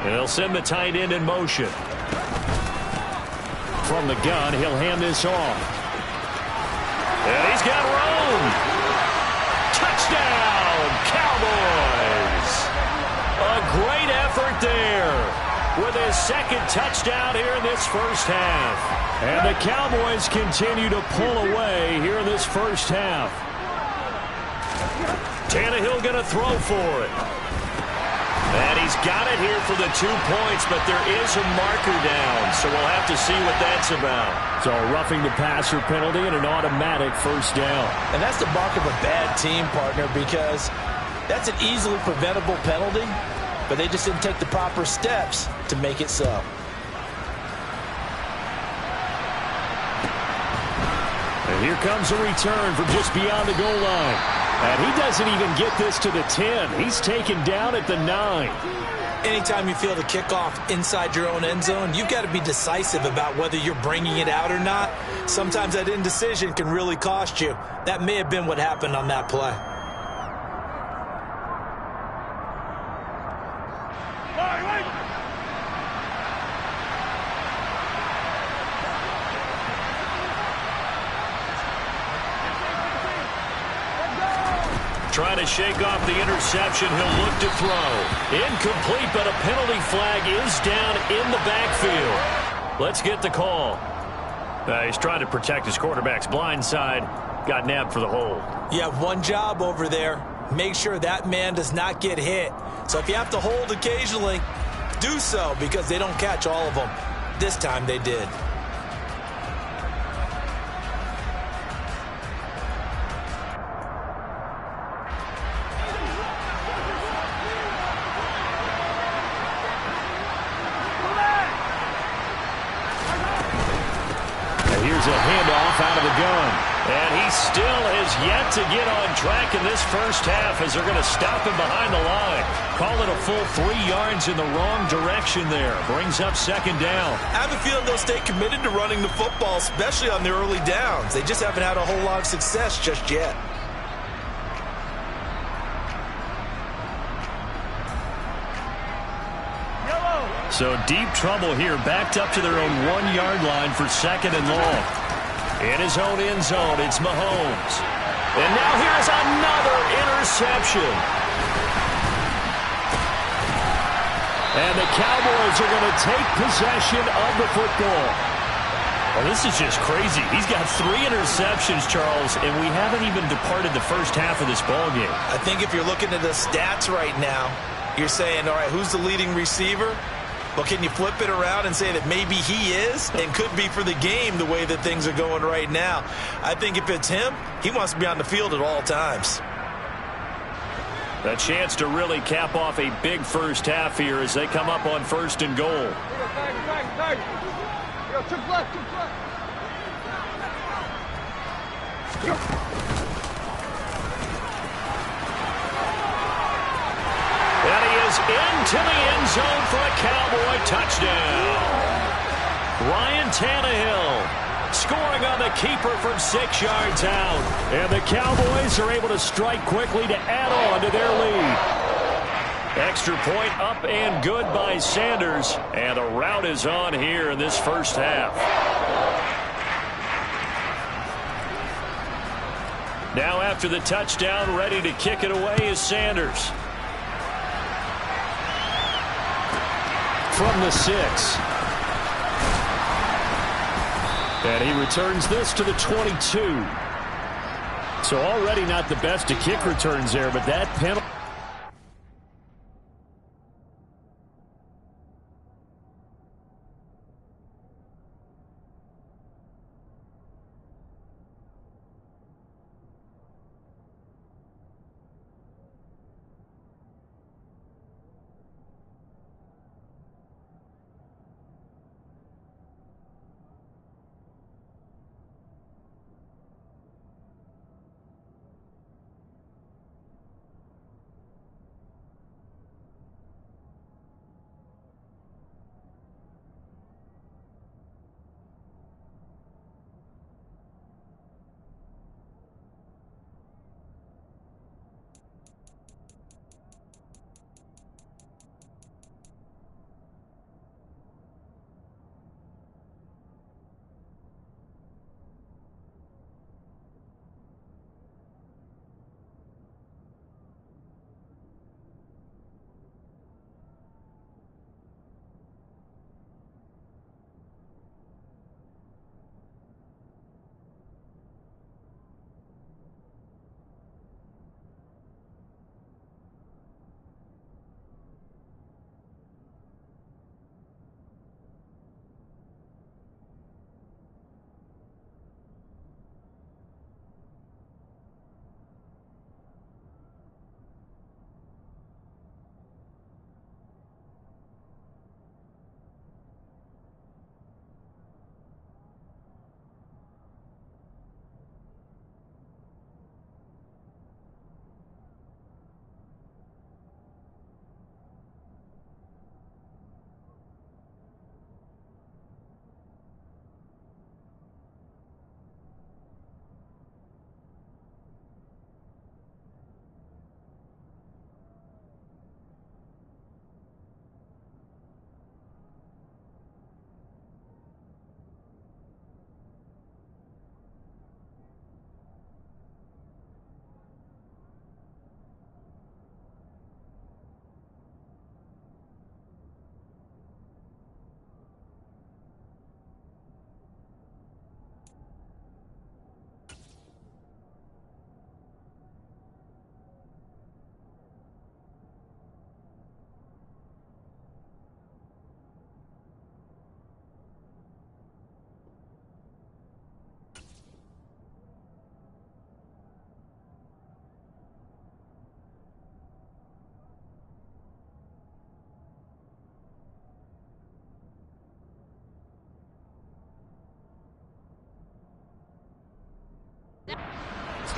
And they'll send the tight end in motion. From the gun, he'll hand this off. And he's got room. Touchdown, Cowboys. A great effort there with his 2nd touchdown here in this first half. And the Cowboys continue to pull away here in this first half. Tannehill going to throw for it. And he's got it here for the 2 points, but there is a marker down, so we'll have to see what that's about. So a roughing the passer penalty and an automatic 1st down. And that's the mark of a bad team, partner, because that's an easily preventable penalty, but they just didn't take the proper steps to make it so. And here comes a return from just beyond the goal line. And he doesn't even get this to the 10. He's taken down at the 9. Anytime you feel the kickoff inside your own end zone, you've got to be decisive about whether you're bringing it out or not. Sometimes that indecision can really cost you. That may have been what happened on that play. Trying to shake off the interception. He'll look to throw. Incomplete, but a penalty flag is down in the backfield. Let's get the call. He's trying to protect his quarterback's blind side. Got nabbed for the hold. You have one job over there. Make sure that man does not get hit. So if you have to hold occasionally, do so, because they don't catch all of them. This time they did. Here's a handoff handoff out of the gun. And he still has yet to get on track in this first half as they're going to stop him behind the line. Call it a full 3 yards in the wrong direction there. Brings up second down. I have a feeling they'll stay committed to running the football, especially on the early downs. They just haven't had a whole lot of success just yet. So deep trouble here, backed up to their own 1-yard line for second and long. In his own end zone, it's Mahomes. And now here's another interception. And the Cowboys are going to take possession of the football. Well, this is just crazy. He's got 3 interceptions, Charles, and we haven't even departed the first half of this ballgame. I think if you're looking at the stats right now, you're saying, all right, who's the leading receiver? Well, can you flip it around and say that maybe he is and could be for the game the way that things are going right now? I think if it's him, he wants to be on the field at all times. A chance to really cap off a big first half here as they come up on first and goal. Yo, took left. And he is into the end zone for a Cowboy touchdown. Ryan Tannehill scoring on the keeper from 6 yards out. And the Cowboys are able to strike quickly to add on to their lead. Extra point up and good by Sanders. And the rout is on here in this first half. Now after the touchdown, ready to kick it away is Sanders. From the 6. And he returns this to the 22. So already not the best of kick returns there, but that penalty.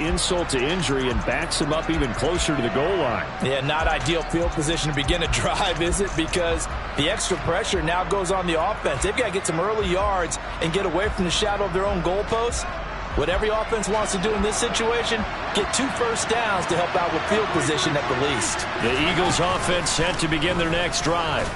insult to injury and backs him up even closer to the goal line. Yeah, not ideal field position to begin a drive, is it? Because the extra pressure now goes on the offense. They've got to get some early yards and get away from the shadow of their own goalposts. What every offense wants to do in this situation, get 2 first downs to help out with field position at the least. The Eagles offense set to begin their next drive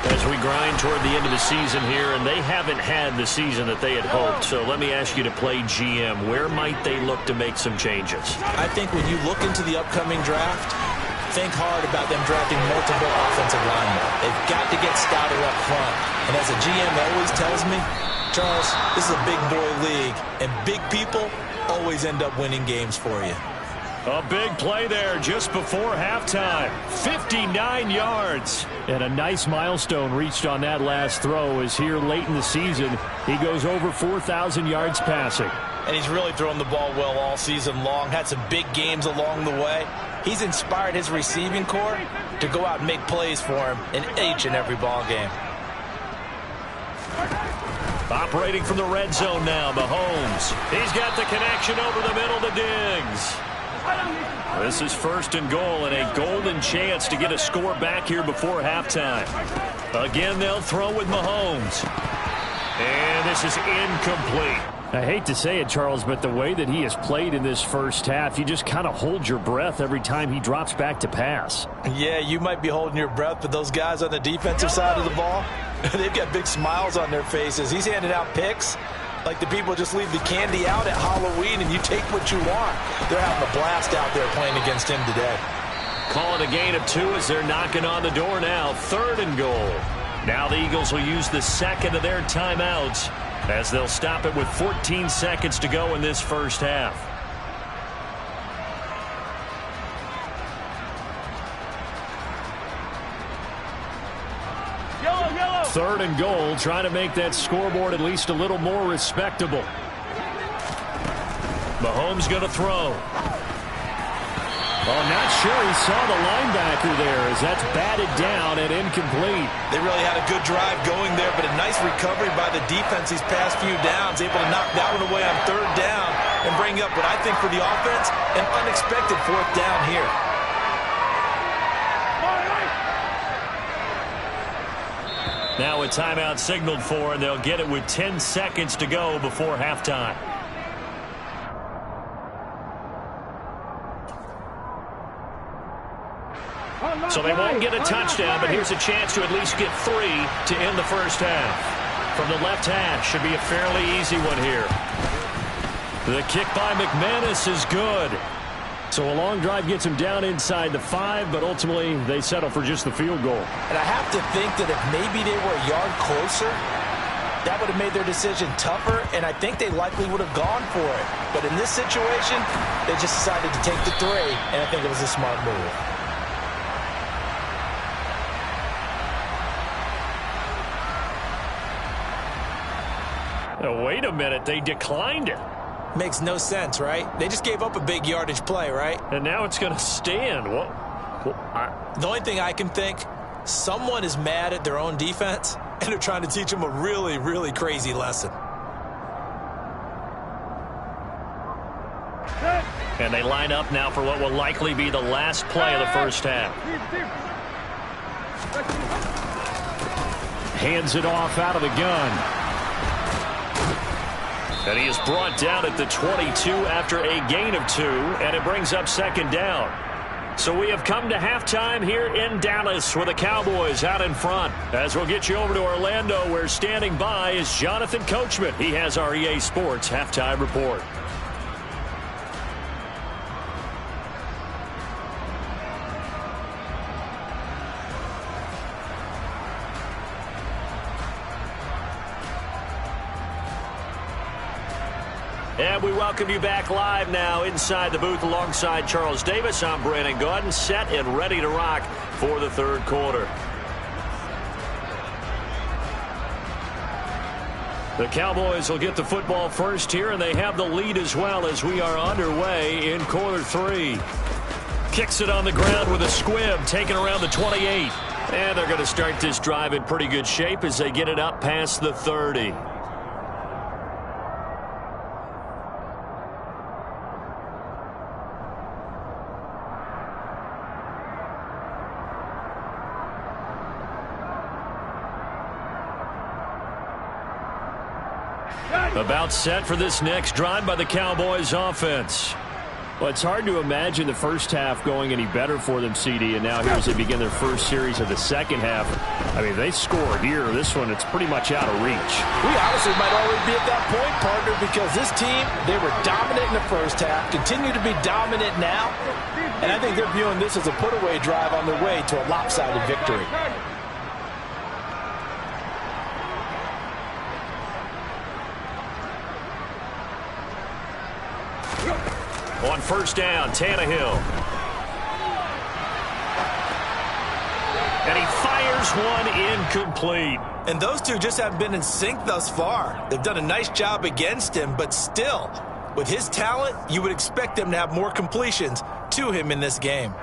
as we grind toward the end of the season here, and they haven't had the season that they had hoped. So let me ask you to play GM. Where might they look to make some changes? I think when you look into the upcoming draft, think hard about them drafting multiple offensive linemen. They've got to get stouter up front. And as a GM always tells me, Charles, this is a big boy league, and big people always end up winning games for you. A big play there just before halftime. 59 yards. And a nice milestone reached on that last throw as here late in the season, he goes over 4,000 yards passing. And he's really thrown the ball well all season long, had some big games along the way. He's inspired his receiving corps to go out and make plays for him in each and every ball game. Operating from the red zone now, Mahomes. He's got the connection over the middle to Diggs. This is 1st and goal and a golden chance to get a score back here before halftime. Again, they'll throw with Mahomes. And this is incomplete. I hate to say it, Charles, but the way that he has played in this first half, you just kind of hold your breath every time he drops back to pass. Yeah, you might be holding your breath, but those guys on the defensive side of the ball, they've got big smiles on their faces. He's handing out picks like the people just leave the candy out at Halloween and you take what you want. They're having a blast out there playing against him today. Call it a gain of 2 as they're knocking on the door now. 3rd and goal. Now the Eagles will use the second of their timeouts as they'll stop it with 14 seconds to go in this first half. Yellow. 3rd and goal, trying to make that scoreboard at least a little more respectable. Mahomes going to throw. Oh, not sure he saw the linebacker there as that's batted down and incomplete. They really had a good drive going there, but a nice recovery by the defense these past few downs, able to knock that one away on 3rd down and bring up what I think for the offense, an unexpected 4th down here. Now a timeout signaled for, and they'll get it with 10 seconds to go before halftime. So they won't get a touchdown, but here's a chance to at least get 3 to end the first half. From the left hash, should be a fairly easy one here. The kick by McManus is good. So a long drive gets him down inside the 5, but ultimately they settle for just the field goal. And I have to think that if maybe they were a yard closer, that would have made their decision tougher, and I think they likely would have gone for it. But in this situation, they just decided to take the 3, and I think it was a smart move. Now, wait a minute, they declined it. Makes no sense, right? They just gave up a big yardage play, right? And now it's going to stand. The only thing I can think, someone is mad at their own defense, and they're trying to teach them a really, really crazy lesson. And they line up now for what will likely be the last play of the first half. Hands it off out of the gun. And he is brought down at the 22 after a gain of 2, and it brings up 2nd down. So we have come to halftime here in Dallas with the Cowboys out in front. As we'll get you over to Orlando, where standing by is Jonathan Coachman. He has our EA Sports halftime report. And we welcome you back live now inside the booth alongside Charles Davis. I'm Brandon Gaudin, set and ready to rock for the 3rd quarter. The Cowboys will get the football first here, and they have the lead as well as we are underway in quarter 3. Kicks it on the ground with a squib, taken around the 28. And they're going to start this drive in pretty good shape as they get it up past the 30. About set for this next drive by the Cowboys offense. Well, it's hard to imagine the first half going any better for them, CD, and now here as they begin their first series of the second half. I mean, they score here. This one, it's pretty much out of reach. We honestly might already be at that point, partner, because this team, they were dominant in the first half, continue to be dominant now, and I think they're viewing this as a put-away drive on their way to a lopsided victory. On first down, Tannehill. And he fires one incomplete. And those two just haven't been in sync thus far. They've done a nice job against him, but still, with his talent, you would expect them to have more completions to him in this game.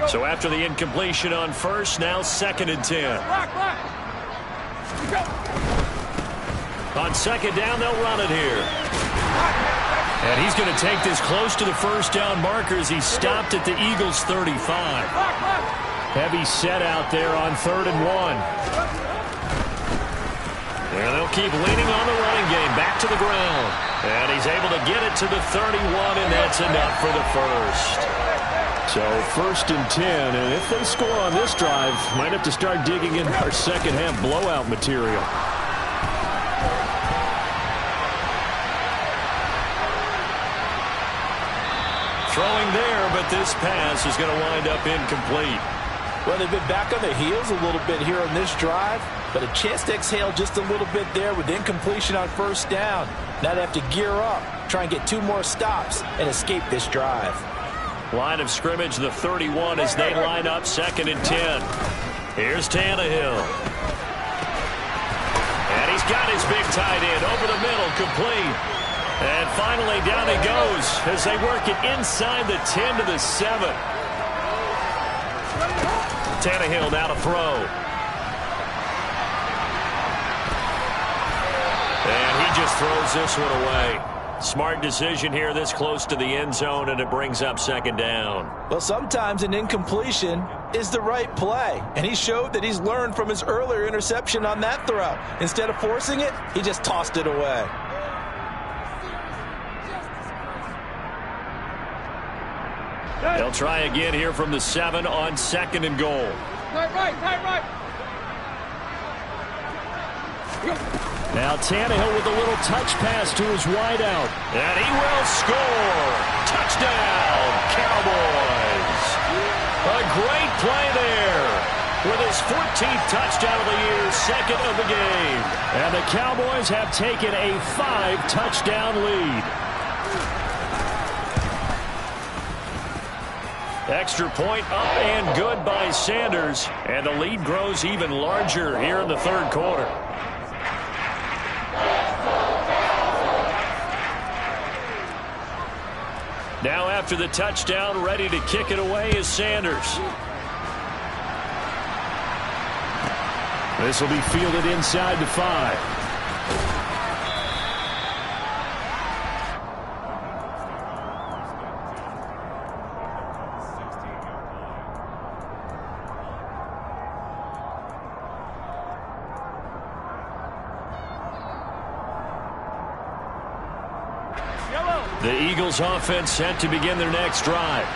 So after the incompletion on first, now 2nd and 10. On second down, they'll run it here. And he's going to take this close to the first down marker as he stopped at the Eagles' 35. Heavy set out there on 3rd and 1. And they'll keep leaning on the running game. Back to the ground. And he's able to get it to the 31, and that's enough for the first. So 1st and 10, and if they score on this drive, might have to start digging in our second half blowout material. Throwing there, but this pass is going to wind up incomplete. Well, they've been back on their heels a little bit here on this drive, but a chance to exhale just a little bit there with incompletion on first down. Now they have to gear up, try and get 2 more stops, and escape this drive. Line of scrimmage, the 31, as they line up 2nd and 10. Here's Tannehill. And he's got his big tight end over the middle, complete. And finally down he goes as they work it inside the 10 to the 7. Tannehill now to throw. And he just throws this one away. Smart decision here this close to the end zone, and it brings up 2nd down. Well, sometimes an incompletion is the right play, and he showed that he's learned from his earlier interception on that throw. Instead of forcing it, he just tossed it away. They'll try again here from the 7 on 2nd and goal. Right. Now Tannehill with a little touch pass to his wideout. And he will score. Touchdown, Cowboys. A great play there. With his 14th touchdown of the year, 2nd of the game. And the Cowboys have taken a 5-touchdown lead. Extra point up and good by Sanders. And the lead grows even larger here in the 3rd quarter. Now after the touchdown, ready to kick it away is Sanders. This will be fielded inside the 5. The Eagles offense set to begin their next drive.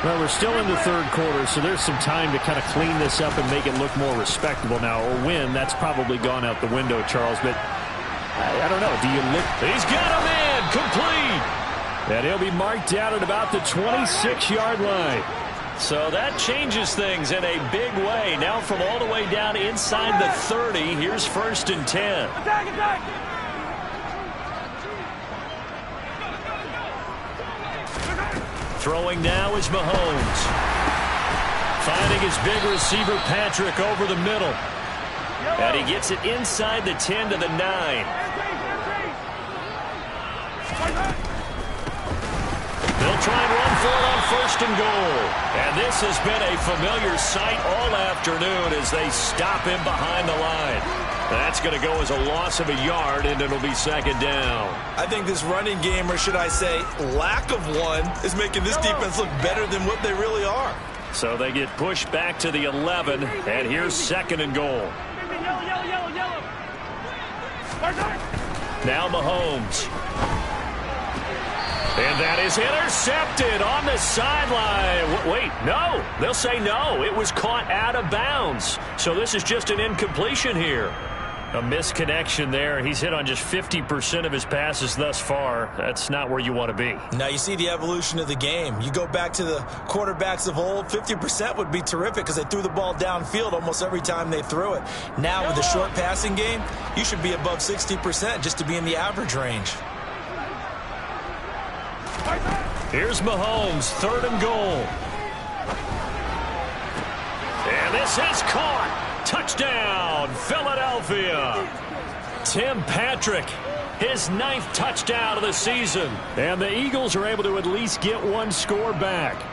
Well, we're still in the 3rd quarter, so there's some time to kind of clean this up and make it look more respectable now. A win, that's probably gone out the window, Charles, but I don't know. Do you look? He's got a man, complete. And he'll be marked down at about the 26-yard line. So that changes things in a big way. Now from all the way down inside the 30, here's 1st and 10. Attack! Throwing now is Mahomes. Finding his big receiver, Patrick, over the middle. And he gets it inside the 10 to the 9. They'll try and run for it on 1st and goal. And this has been a familiar sight all afternoon as they stop him behind the line. That's going to go as a loss of a yard, and it'll be 2nd down. I think this running game, or should I say lack of one, is making this defense look better than what they really are. So they get pushed back to the 11, and here's 2nd and goal. Now Mahomes. And that is intercepted on the sideline. Wait, no. They'll say no. It was caught out of bounds. So this is just an incompletion here. A misconnection there. He's hit on just 50% of his passes thus far. That's not where you want to be. Now you see the evolution of the game. You go back to the quarterbacks of old, 50% would be terrific because they threw the ball downfield almost every time they threw it. Now with the short passing game, you should be above 60% just to be in the average range. Here's Mahomes, 3rd and goal. And this is caught. Touchdown, Philadelphia. Tim Patrick, his 9th touchdown of the season. And the Eagles are able to at least get one score back.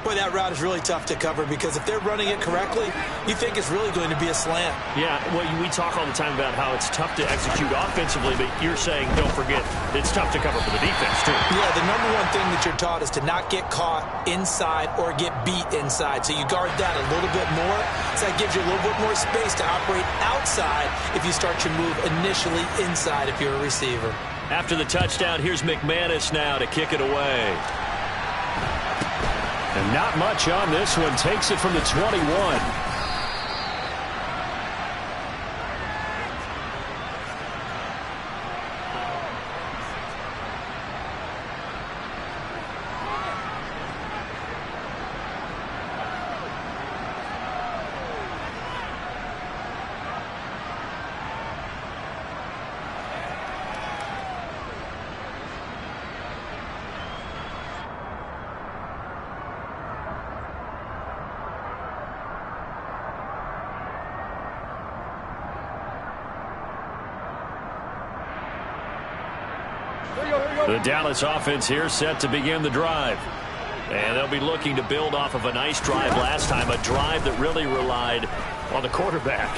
Boy, that route is really tough to cover because if they're running it correctly, you think it's really going to be a slant. Yeah, well, we talk all the time about how it's tough to execute offensively, but you're saying, don't forget, it's tough to cover for the defense, too. Yeah, the number one thing that you're taught is to not get caught inside or get beat inside. So you guard that a little bit more. So that gives you a little bit more space to operate outside if you start your move initially inside if you're a receiver. After the touchdown, here's McManus now to kick it away. And not much on this one. Takes it from the 21. The Dallas offense here set to begin the drive. And they'll be looking to build off of a nice drive last time, a drive that really relied on the quarterback.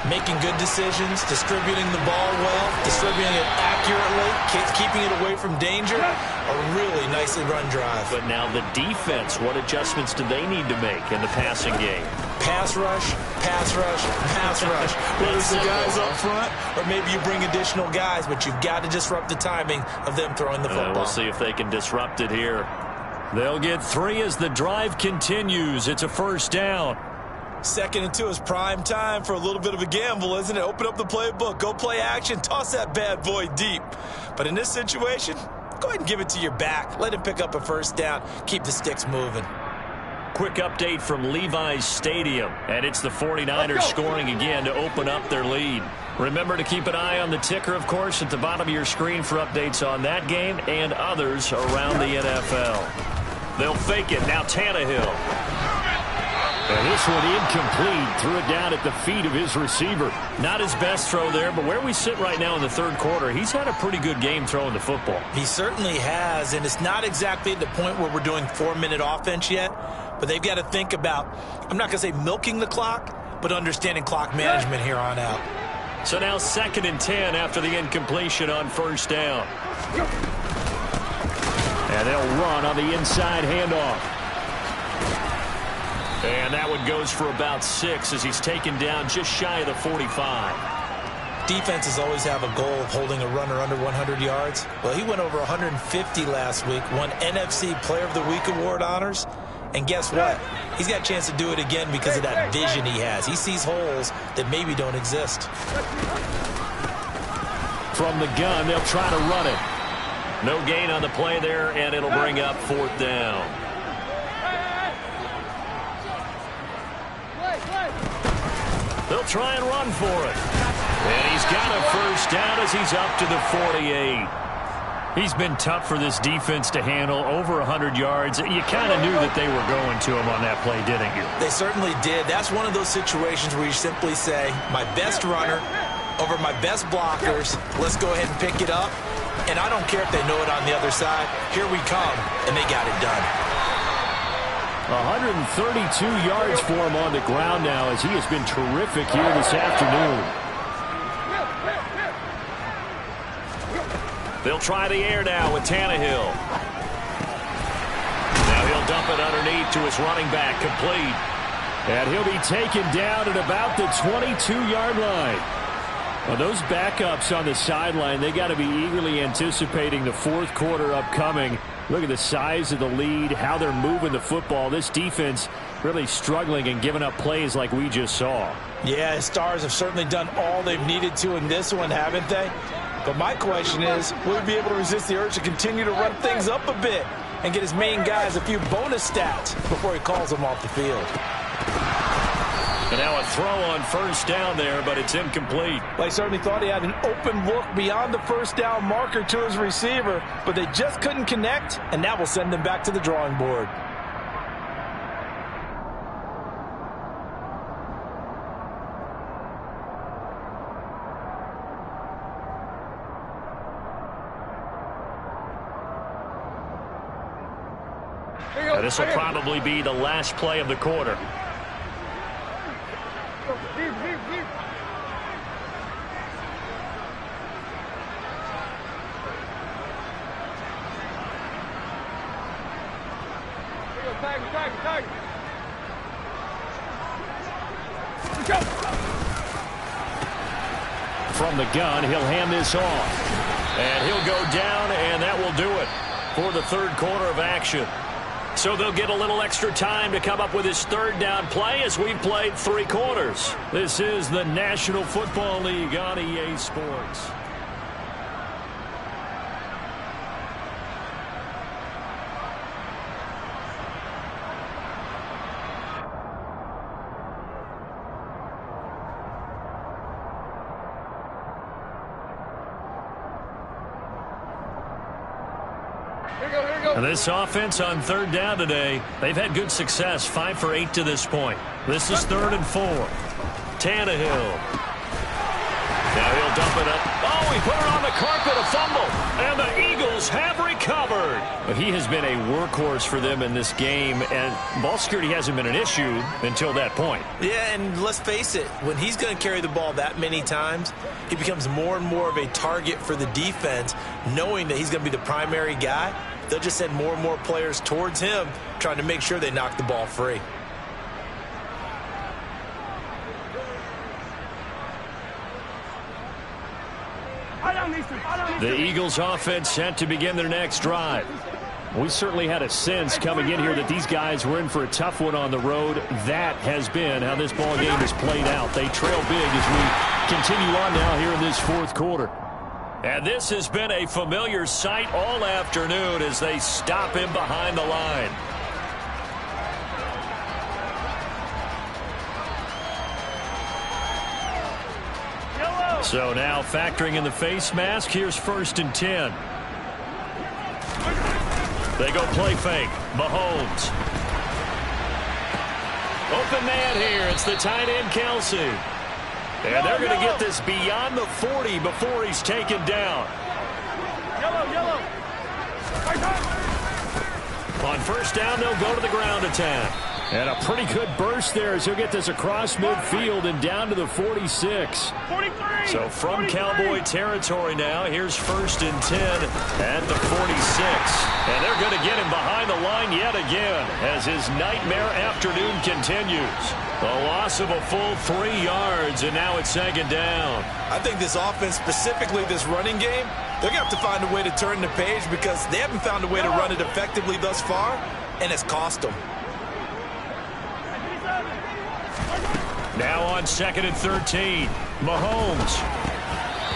Making good decisions, distributing the ball well, distributing it accurately, keeping it away from danger. A really nicely run drive. But now the defense, what adjustments do they need to make in the passing game? Pass rush, pass rush, pass rush. Whether it's the guys up front or maybe you bring additional guys, but you've got to disrupt the timing of them throwing the football. We'll see if they can disrupt it here. They'll get 3 as the drive continues. It's a 1st down. 2nd and 2 is prime time for a little bit of a gamble, isn't it? Open up the playbook, go play action, toss that bad boy deep. But in this situation, go ahead and give it to your back. Let him pick up a 1st down. Keep the sticks moving. Quick update from Levi's Stadium, and it's the 49ers scoring again to open up their lead. Remember to keep an eye on the ticker, of course, at the bottom of your screen for updates on that game and others around the NFL. They'll fake it. Now Tannehill. And this one incomplete. Threw it down at the feet of his receiver. Not his best throw there, but where we sit right now in the 3rd quarter, he's had a pretty good game throwing the football. He certainly has, and it's not exactly at the point where we're doing 4-minute offense yet, but they've got to think about, I'm not going to say milking the clock, but understanding clock management here on out. So now 2nd and 10 after the incompletion on 1st down. And they'll run on the inside handoff. And that one goes for about 6 as he's taken down just shy of the 45. Defenses always have a goal of holding a runner under 100 yards. Well, he went over 150 last week, won NFC Player of the Week award honors. And guess what? He's got a chance to do it again because of that vision he has. He sees holes that maybe don't exist. From the gun, they'll try to run it. No gain on the play there, and it'll bring up 4th down. They'll try and run for it. And he's got a 1st down as he's up to the 48. He's been tough for this defense to handle, over 100 yards. You kind of knew that they were going to him on that play, didn't you? They certainly did. That's one of those situations where you simply say, my best runner over my best blockers. Let's go ahead and pick it up. And I don't care if they know it on the other side. Here we come, and they got it done. 132 yards for him on the ground now as he has been terrific here this afternoon. They'll try the air now with Tannehill. Now he'll dump dump it underneath to his running back, complete. And he'll be taken down at about the 22-yard line. Well, those backups on the sideline, they got to be eagerly anticipating the fourth quarter upcoming. Look at the size of the lead, how they're moving the football. This defense really struggling and giving up plays like we just saw. Yeah, his Stars have certainly done all they've needed to in this one, haven't they? But my question is, will he be able to resist the urge to continue to run things up a bit and get his main guys a few bonus stats before he calls them off the field? And now a throw on first down there, but it's incomplete. Well, he certainly thought he had an open look beyond the first down marker to his receiver, but they just couldn't connect, and that will send them back to the drawing board. And this will probably be the last play of the quarter. From the gun, he'll hand this off. And he'll go down, and that will do it for the third quarter of action. So they'll get a little extra time to come up with his third down play as we've played 3 quarters. This is the National Football League on EA Sports. And this offense on third down today, they've had good success, 5 for 8 to this point. This is 3rd and 4. Tannehill. Now he'll dump it up. Oh, he put it on the carpet, a fumble. And the Eagles have recovered. Well, he has been a workhorse for them in this game, and ball security hasn't been an issue until that point. Yeah, and let's face it, when he's going to carry the ball that many times, he becomes more and more of a target for the defense, knowing that he's going to be the primary guy. They'll just send more and more players towards him, trying to make sure they knock the ball free. The Eagles offense set to begin their next drive. We certainly had a sense coming in here that these guys were in for a tough one on the road. That has been how this ball game has played out. They trail big as we continue on now here in this fourth quarter. And this has been a familiar sight all afternoon as they stop him behind the line. So now factoring in the face mask, here's 1st and 10. They go play fake. Mahomes. Open man here. It's the tight end, Kelsey. And they're going to get this beyond the 40 before he's taken down. On first down, they'll go to the ground attack. And a pretty good burst there as he'll get this across midfield and down to the 46. 43. So from Cowboy territory now, here's 1st and 10 at the 46. And they're going to get him behind the line yet again as his nightmare afternoon continues. A loss of a full 3 yards, and now it's 2nd down. I think this offense, specifically this running game, they're going to have to find a way to turn the page because they haven't found a way to run it effectively thus far, and it's cost them. Now on 2nd and 13, Mahomes.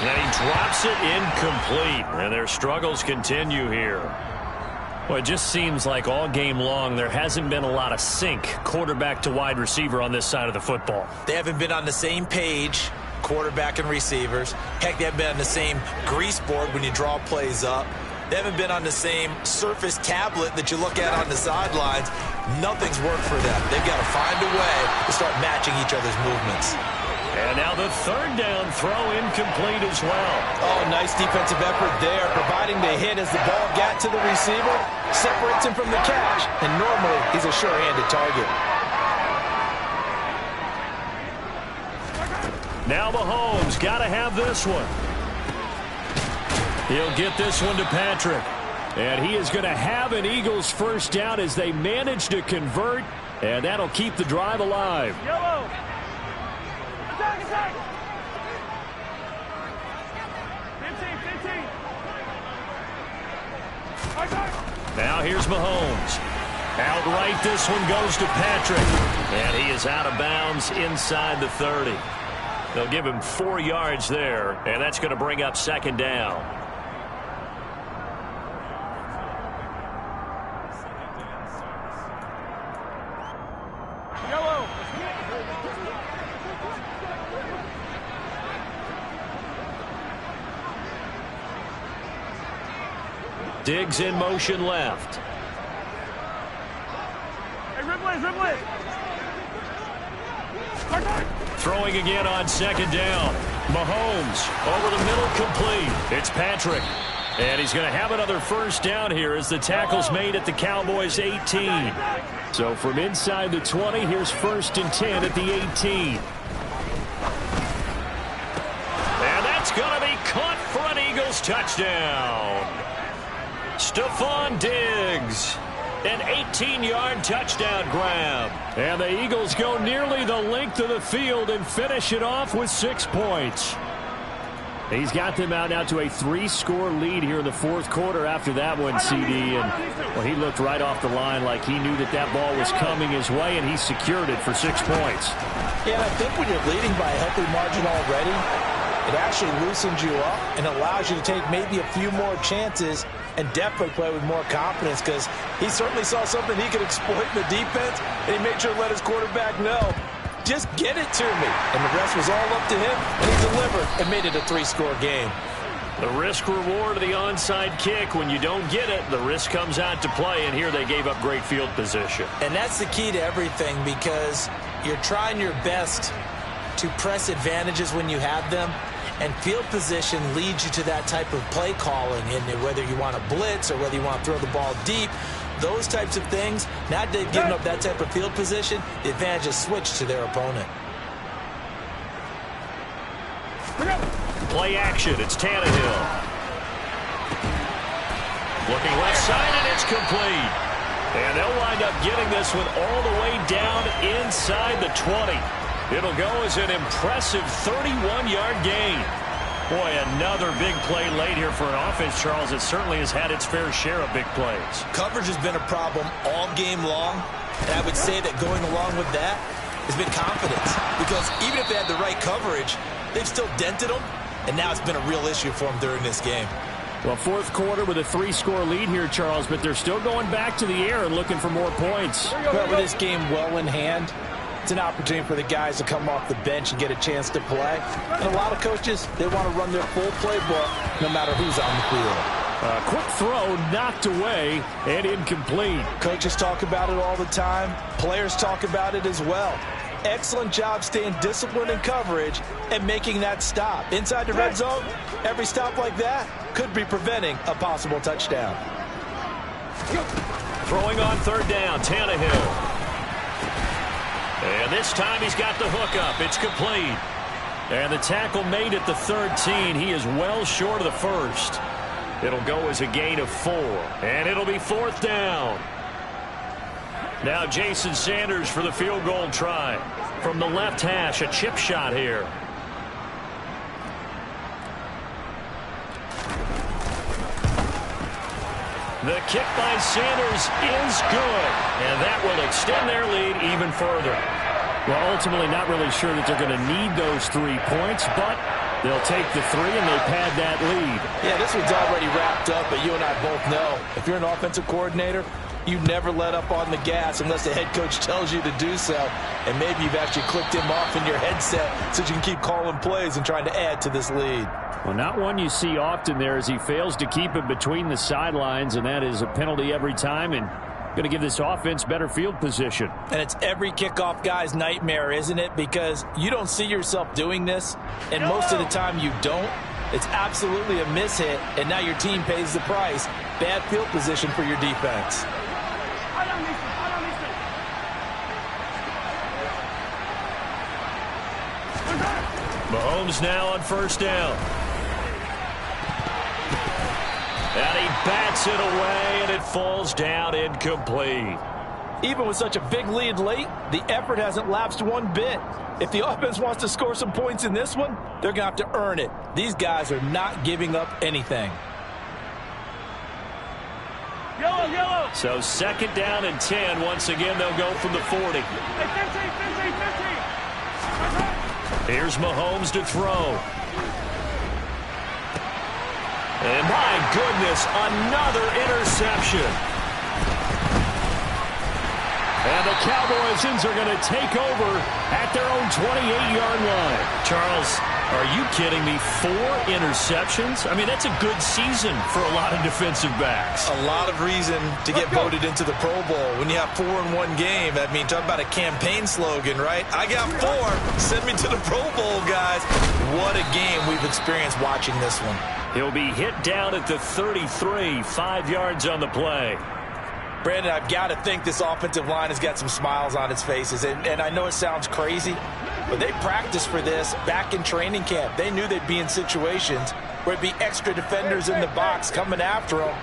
And he drops it incomplete. And their struggles continue here. Well, it just seems like all game long there hasn't been a lot of sync quarterback to wide receiver on this side of the football. They haven't been on the same page, quarterback and receivers. Heck, they haven't been on the same grease board when you draw plays up. They haven't been on the same surface tablet that you look at on the sidelines. Nothing's worked for them. They've got to find a way to start matching each other's movements. And now the 3rd down throw incomplete as well. Oh, nice defensive effort there, providing the hit as the ball got to the receiver, separates him from the catch, and normally he's a sure-handed target. Now Mahomes got to have this one. He'll get this one to Patrick. And he is going to have an Eagles first down as they manage to convert, and that'll keep the drive alive. Yellow. Attack, attack. 15. Now here's Mahomes. Outright, this one goes to Patrick. And he is out of bounds inside the 30. They'll give him 4 yards there, and that's going to bring up second down. Diggs in motion left. Hey, Ripley. Throwing again on second down. Mahomes over the middle, complete. It's Patrick. And he's going to have another first down here as the tackle's made at the Cowboys' 18. So from inside the 20, here's 1st and 10 at the 18. And that's going to be caught for an Eagles touchdown. Stephon Diggs, an 18-yard touchdown grab. And the Eagles go nearly the length of the field and finish it off with 6 points. He's got them out now to a 3-score lead here in the 4th quarter after that one, CD. And well, he looked right off the line like he knew that that ball was coming his way, and he secured it for 6 points. Yeah, and I think when you're leading by a healthy margin already, it actually loosens you up and allows you to take maybe a few more chances and definitely play with more confidence, because he certainly saw something he could exploit in the defense, and he made sure to let his quarterback know, just get it to me. And the rest was all up to him, and he delivered and made it a 3-score game. The risk reward of the onside kick. When you don't get it, the risk comes out to play, and here they gave up great field position. And that's the key to everything, because you're trying your best to press advantages when you have them. And field position leads you to that type of play calling, and whether you want to blitz or whether you want to throw the ball deep, those types of things. Now that they've given up that type of field position, the advantage is switched to their opponent. Play action. It's Tannehill. Looking left side, and it's complete. And they'll wind up getting this one all the way down inside the 20. It'll go as an impressive 31-yard gain. Boy, another big play late here for an offense, Charles. It certainly has had its fair share of big plays. Coverage has been a problem all game long, and I would say that going along with that has been confidence. Because even if they had the right coverage, they've still dented them, and now it's been a real issue for them during this game. Well, 4th quarter with a 3-score lead here, Charles, but they're still going back to the air and looking for more points. But with this game well in hand, it's an opportunity for the guys to come off the bench and get a chance to play. And a lot of coaches, they want to run their full playbook no matter who's on the field. Quick throw knocked away and incomplete. Coaches talk about it all the time. Players talk about it as well. Excellent job staying disciplined in coverage and making that stop. Inside the red zone, every stop like that could be preventing a possible touchdown. Throwing on 3rd down, Tannehill. And this time he's got the hook up. It's complete. And the tackle made at the 13. He is well short of the 1st. It'll go as a gain of 4. And it'll be 4th down. Now Jason Sanders for the field goal try. From the left hash, a chip shot here. The kick by Sanders is good, and that will extend their lead even further. Well, ultimately not really sure that they're going to need those 3 points, but they'll take the 3 and they pad that lead. Yeah, this one's already wrapped up, but you and I both know if you're an offensive coordinator, you never let up on the gas unless the head coach tells you to do so. And maybe you've actually clicked him off in your headset so you can keep calling plays and trying to add to this lead. Well, not one you see often there as he fails to keep it between the sidelines, and that is a penalty every time and going to give this offense better field position. And it's every kickoff guy's nightmare, isn't it? Because you don't see yourself doing this, and most of the time you don't. It's absolutely a mishit, and now your team pays the price. Bad field position for your defense. Mahomes now on 1st down. And he bats it away, and it falls down incomplete. Even with such a big lead late, the effort hasn't lapsed one bit. If the offense wants to score some points in this one, they're going to have to earn it. These guys are not giving up anything. Yellow, yellow. So 2nd down and 10. Once again, they'll go from the 40. Hey, 15. Here's Mahomes to throw. And my goodness, another interception. And the Cowboys are going to take over at their own 28-yard line. Charles, are you kidding me? 4 interceptions? I mean, that's a good season for a lot of defensive backs. A lot of reason to get voted into the Pro Bowl. When you have 4 in one game, I mean, talk about a campaign slogan, right? I got 4. Send me to the Pro Bowl, guys. What a game we've experienced watching this one. He'll be hit down at the 33, 5 yards on the play. Brandon, I've got to think this offensive line has got some smiles on its faces. And I know it sounds crazy, but they practiced for this back in training camp. They knew they'd be in situations where it'd be extra defenders in the box coming after them,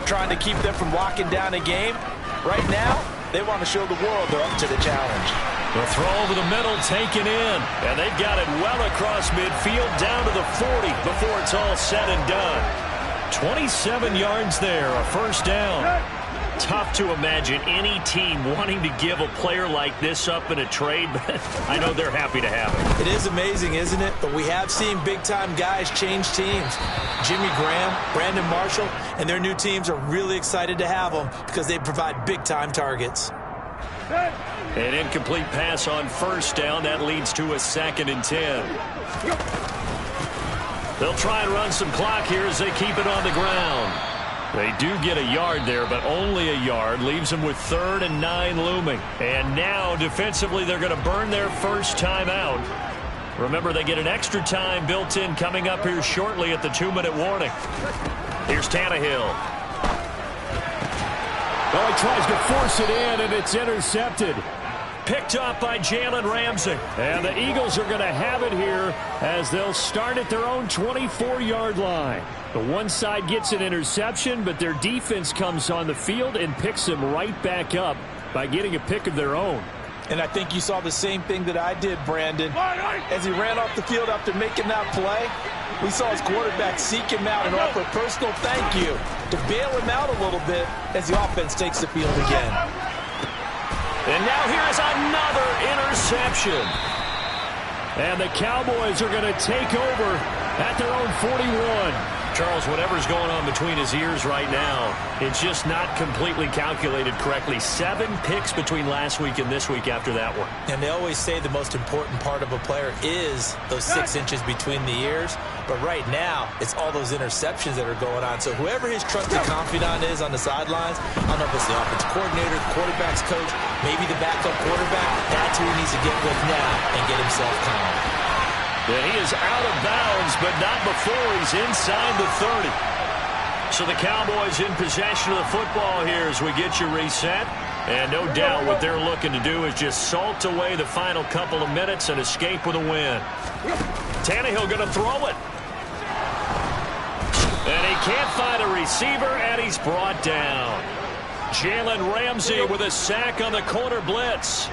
trying to keep them from locking down a game. Right now, they want to show the world they're up to the challenge. The throw over the middle taken in, and they've got it well across midfield down to the 40 before it's all said and done. 27 yards there, a 1st down. Tough to imagine any team wanting to give a player like this up in a trade, but I know they're happy to have it. It is amazing, isn't it? But we have seen big-time guys change teams. Jimmy Graham, Brandon Marshall, and their new teams are really excited to have them because they provide big-time targets. An incomplete pass on 1st down. That leads to a 2nd and 10. They'll try and run some clock here as they keep it on the ground. They do get a yard there, but only a yard. Leaves them with 3rd and 9 looming. And now, defensively, they're going to burn their first time out. Remember, they get an extra time built in coming up here shortly at the 2-minute warning. Here's Tannehill. Oh, he tries to force it in, and it's intercepted. Picked up by Jalen Ramsey. And the Eagles are going to have it here as they'll start at their own 24-yard line. The one side gets an interception, but their defense comes on the field and picks them right back up by getting a pick of their own. And I think you saw the same thing that I did, Brandon. As he ran off the field after making that play, we saw his quarterback seek him out and offer a personal thank you to bail him out a little bit as the offense takes the field again. And now here's another interception. And the Cowboys are going to take over at their own 41. Charles, whatever's going on between his ears right now, it's just not completely calculated correctly. 7 picks between last week and this week after that one. And they always say the most important part of a player is those 6 inches between the ears. But right now, it's all those interceptions that are going on. So whoever his trusted confidant is on the sidelines, I don't know if it's the offensive coordinator, the quarterback's coach, maybe the backup quarterback, that's who he needs to get with now and get himself calm. And he is out of bounds, but not before he's inside the 30. So the Cowboys in possession of the football here as we get you reset. And no doubt what they're looking to do is just salt away the final couple of minutes and escape with a win. Tannehill going to throw it. And he can't find a receiver, and he's brought down. Jalen Ramsey with a sack on the corner blitz.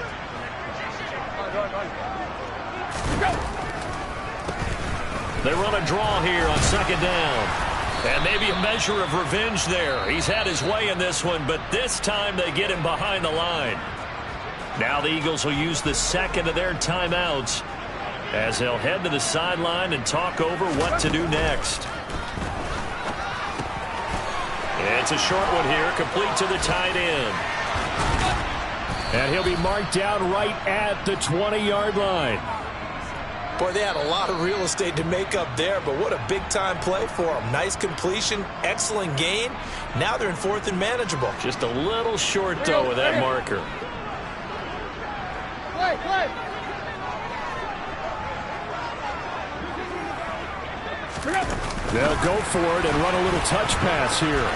They run a draw here on 2nd down. And maybe a measure of revenge there. He's had his way in this one, but this time they get him behind the line. Now the Eagles will use the 2nd of their timeouts as they'll head to the sideline and talk over what to do next. And it's a short one here, complete to the tight end. And he'll be marked down right at the 20-yard line. Boy, they had a lot of real estate to make up there, but what a big-time play for them. Nice completion, excellent gain. Now they're in 4th and manageable. Just a little short, though, with that marker. They'll go for it and run a little touch pass here.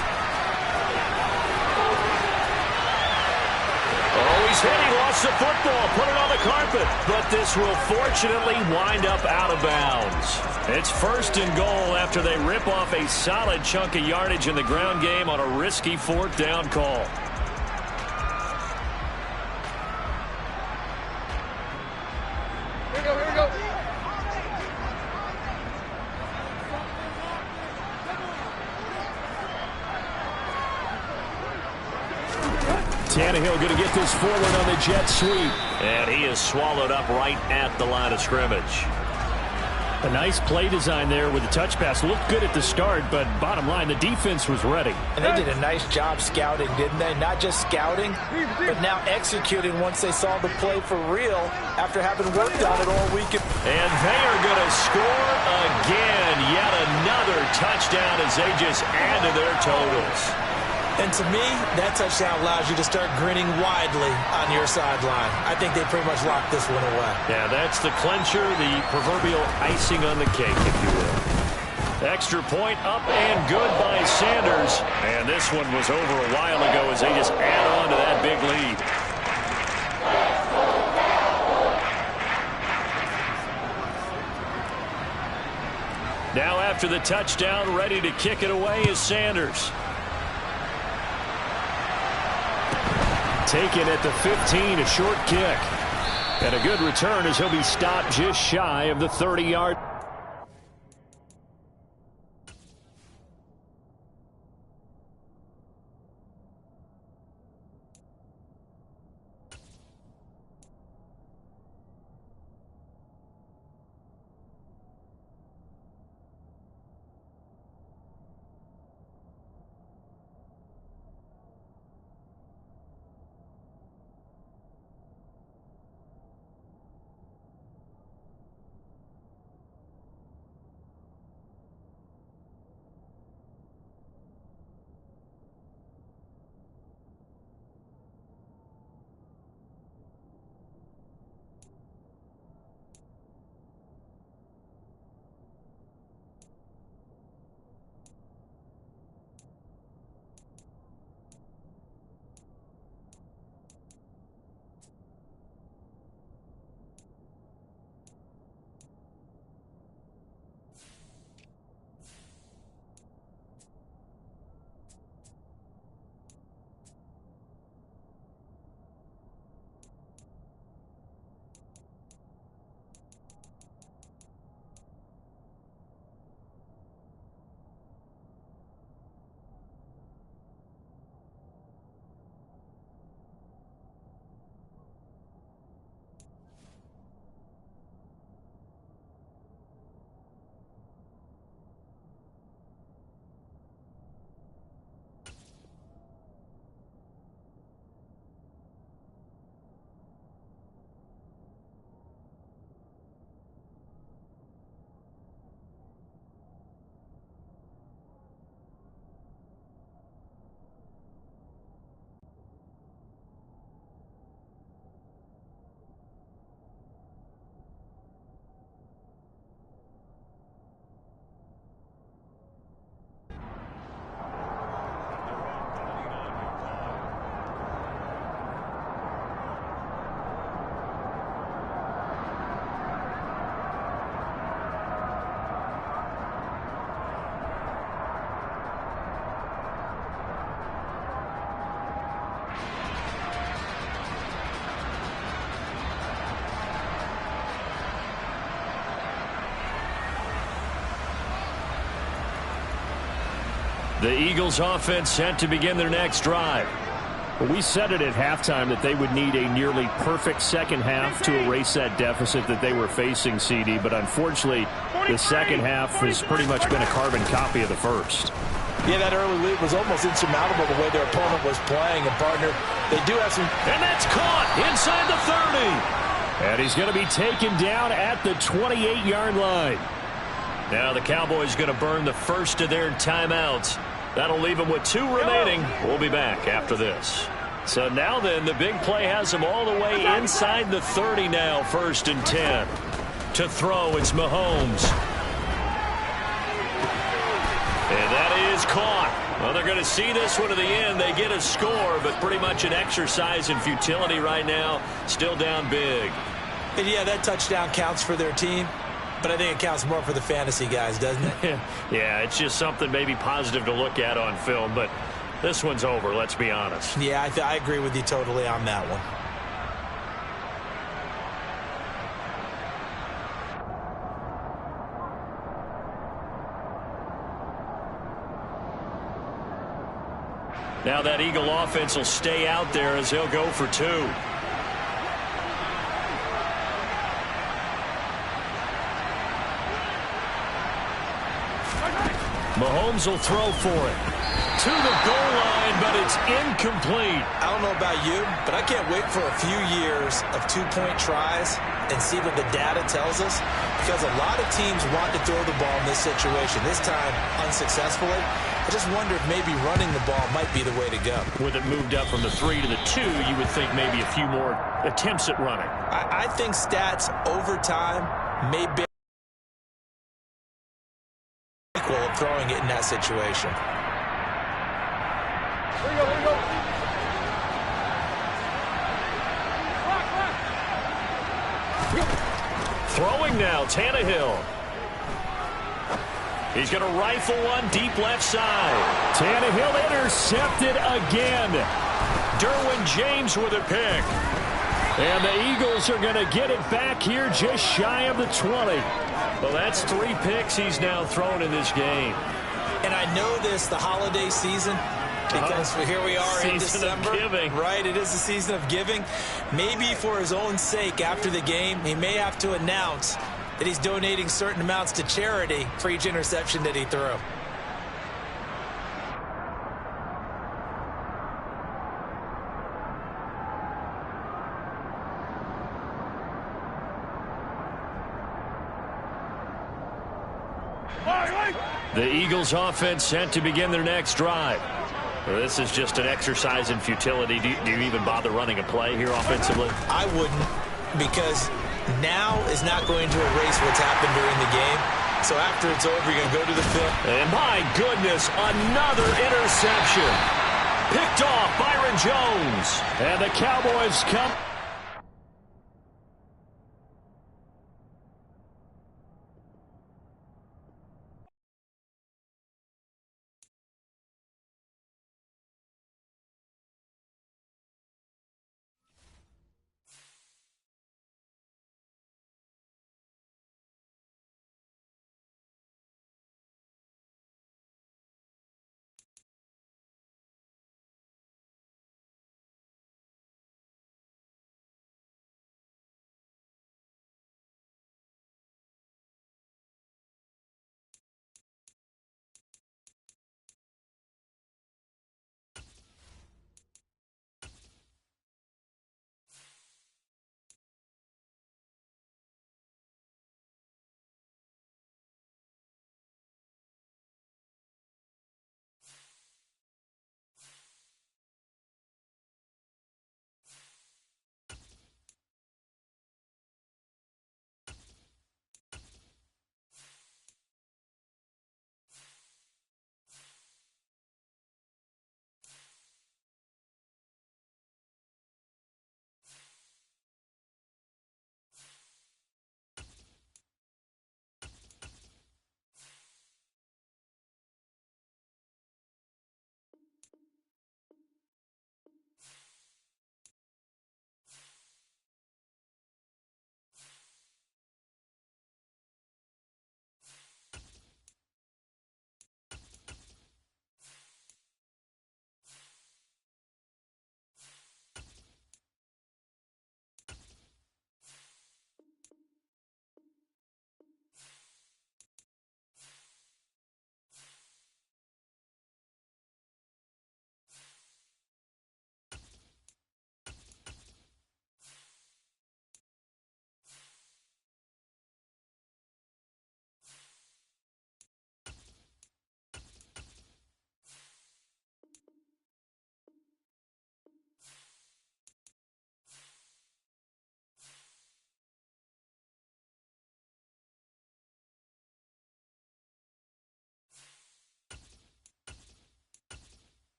Oh, he's was hit. He lost the football, put it on the carpet. But this will fortunately wind up out of bounds. It's 1st and goal after they rip off a solid chunk of yardage in the ground game on a risky 4th down call. Here we go. Tannehill going to get this forward on the jet sweep. And he is swallowed up right at the line of scrimmage. A nice play design there with the touch pass. Looked good at the start, but bottom line, the defense was ready. And they did a nice job scouting, didn't they? Not just scouting, but now executing once they saw the play for real after having worked on it all weekend. And they are going to score again. Yet another touchdown as they just add to their totals. And to me, that touchdown allows you to start grinning widely on your sideline. I think they pretty much locked this one away. Yeah, that's the clincher, the proverbial icing on the cake, if you will. Extra point up and good by Sanders. And this one was over a while ago as they just add on to that big lead. Now after the touchdown, ready to kick it away is Sanders. Taken at the 15, a short kick. And a good return as he'll be stopped just shy of the 30-yard. The Eagles offense set to begin their next drive. Well, we said it at halftime that they would need a nearly perfect second half to erase that deficit that they were facing, CD. But unfortunately, the second half has pretty much been a carbon copy of the first. Yeah, that early lead was almost insurmountable the way their opponent was playing. And, partner, they do have some... And that's caught inside the 30. And he's going to be taken down at the 28-yard line. Now the Cowboys going to burn the first of their timeouts. That'll leave them with 2 remaining. We'll be back after this. So now then, the big play has them all the way inside the 30 now, 1st and 10. To throw, it's Mahomes. And that is caught. Well, they're going to see this one to the end. They get a score, but pretty much an exercise in futility right now. Still down big. And yeah, that touchdown counts for their team, but I think it counts more for the fantasy guys, doesn't it? Yeah, it's just something maybe positive to look at on film, but this one's over, let's be honest. Yeah, I agree with you totally on that one. Now that Eagle offense will stay out there as they'll go for two. Mahomes will throw for it. To the goal line, but it's incomplete. I don't know about you, but I can't wait for a few years of two-point tries and see what the data tells us, because a lot of teams want to throw the ball in this situation. This time, unsuccessfully. I just wonder if maybe running the ball might be the way to go. With it moved up from the 3 to the 2, you would think maybe a few more attempts at running. I think stats over time may be equal of throwing it in that situation. Here we go, here we go. Throwing now, Tannehill. He's going to rifle one deep left side. Tannehill intercepted again. Derwin James with a pick. And the Eagles are going to get it back here just shy of the 20. Well, that's 3 picks he's now thrown in this game. And I know this, the holiday season, because here we are in December. Season of giving. Right, it is the season of giving. Maybe for his own sake after the game, he may have to announce that he's donating certain amounts to charity for each interception that he threw. The Eagles offense set to begin their next drive. Well, this is just an exercise in futility. Do you even bother running a play here offensively? I wouldn't, because now is not going to erase what's happened during the game. So after it's over, you're going to go to the field. And my goodness, another interception. Picked off Byron Jones. And the Cowboys come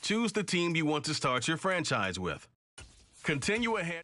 choose the team you want to start your franchise with. Continue ahead.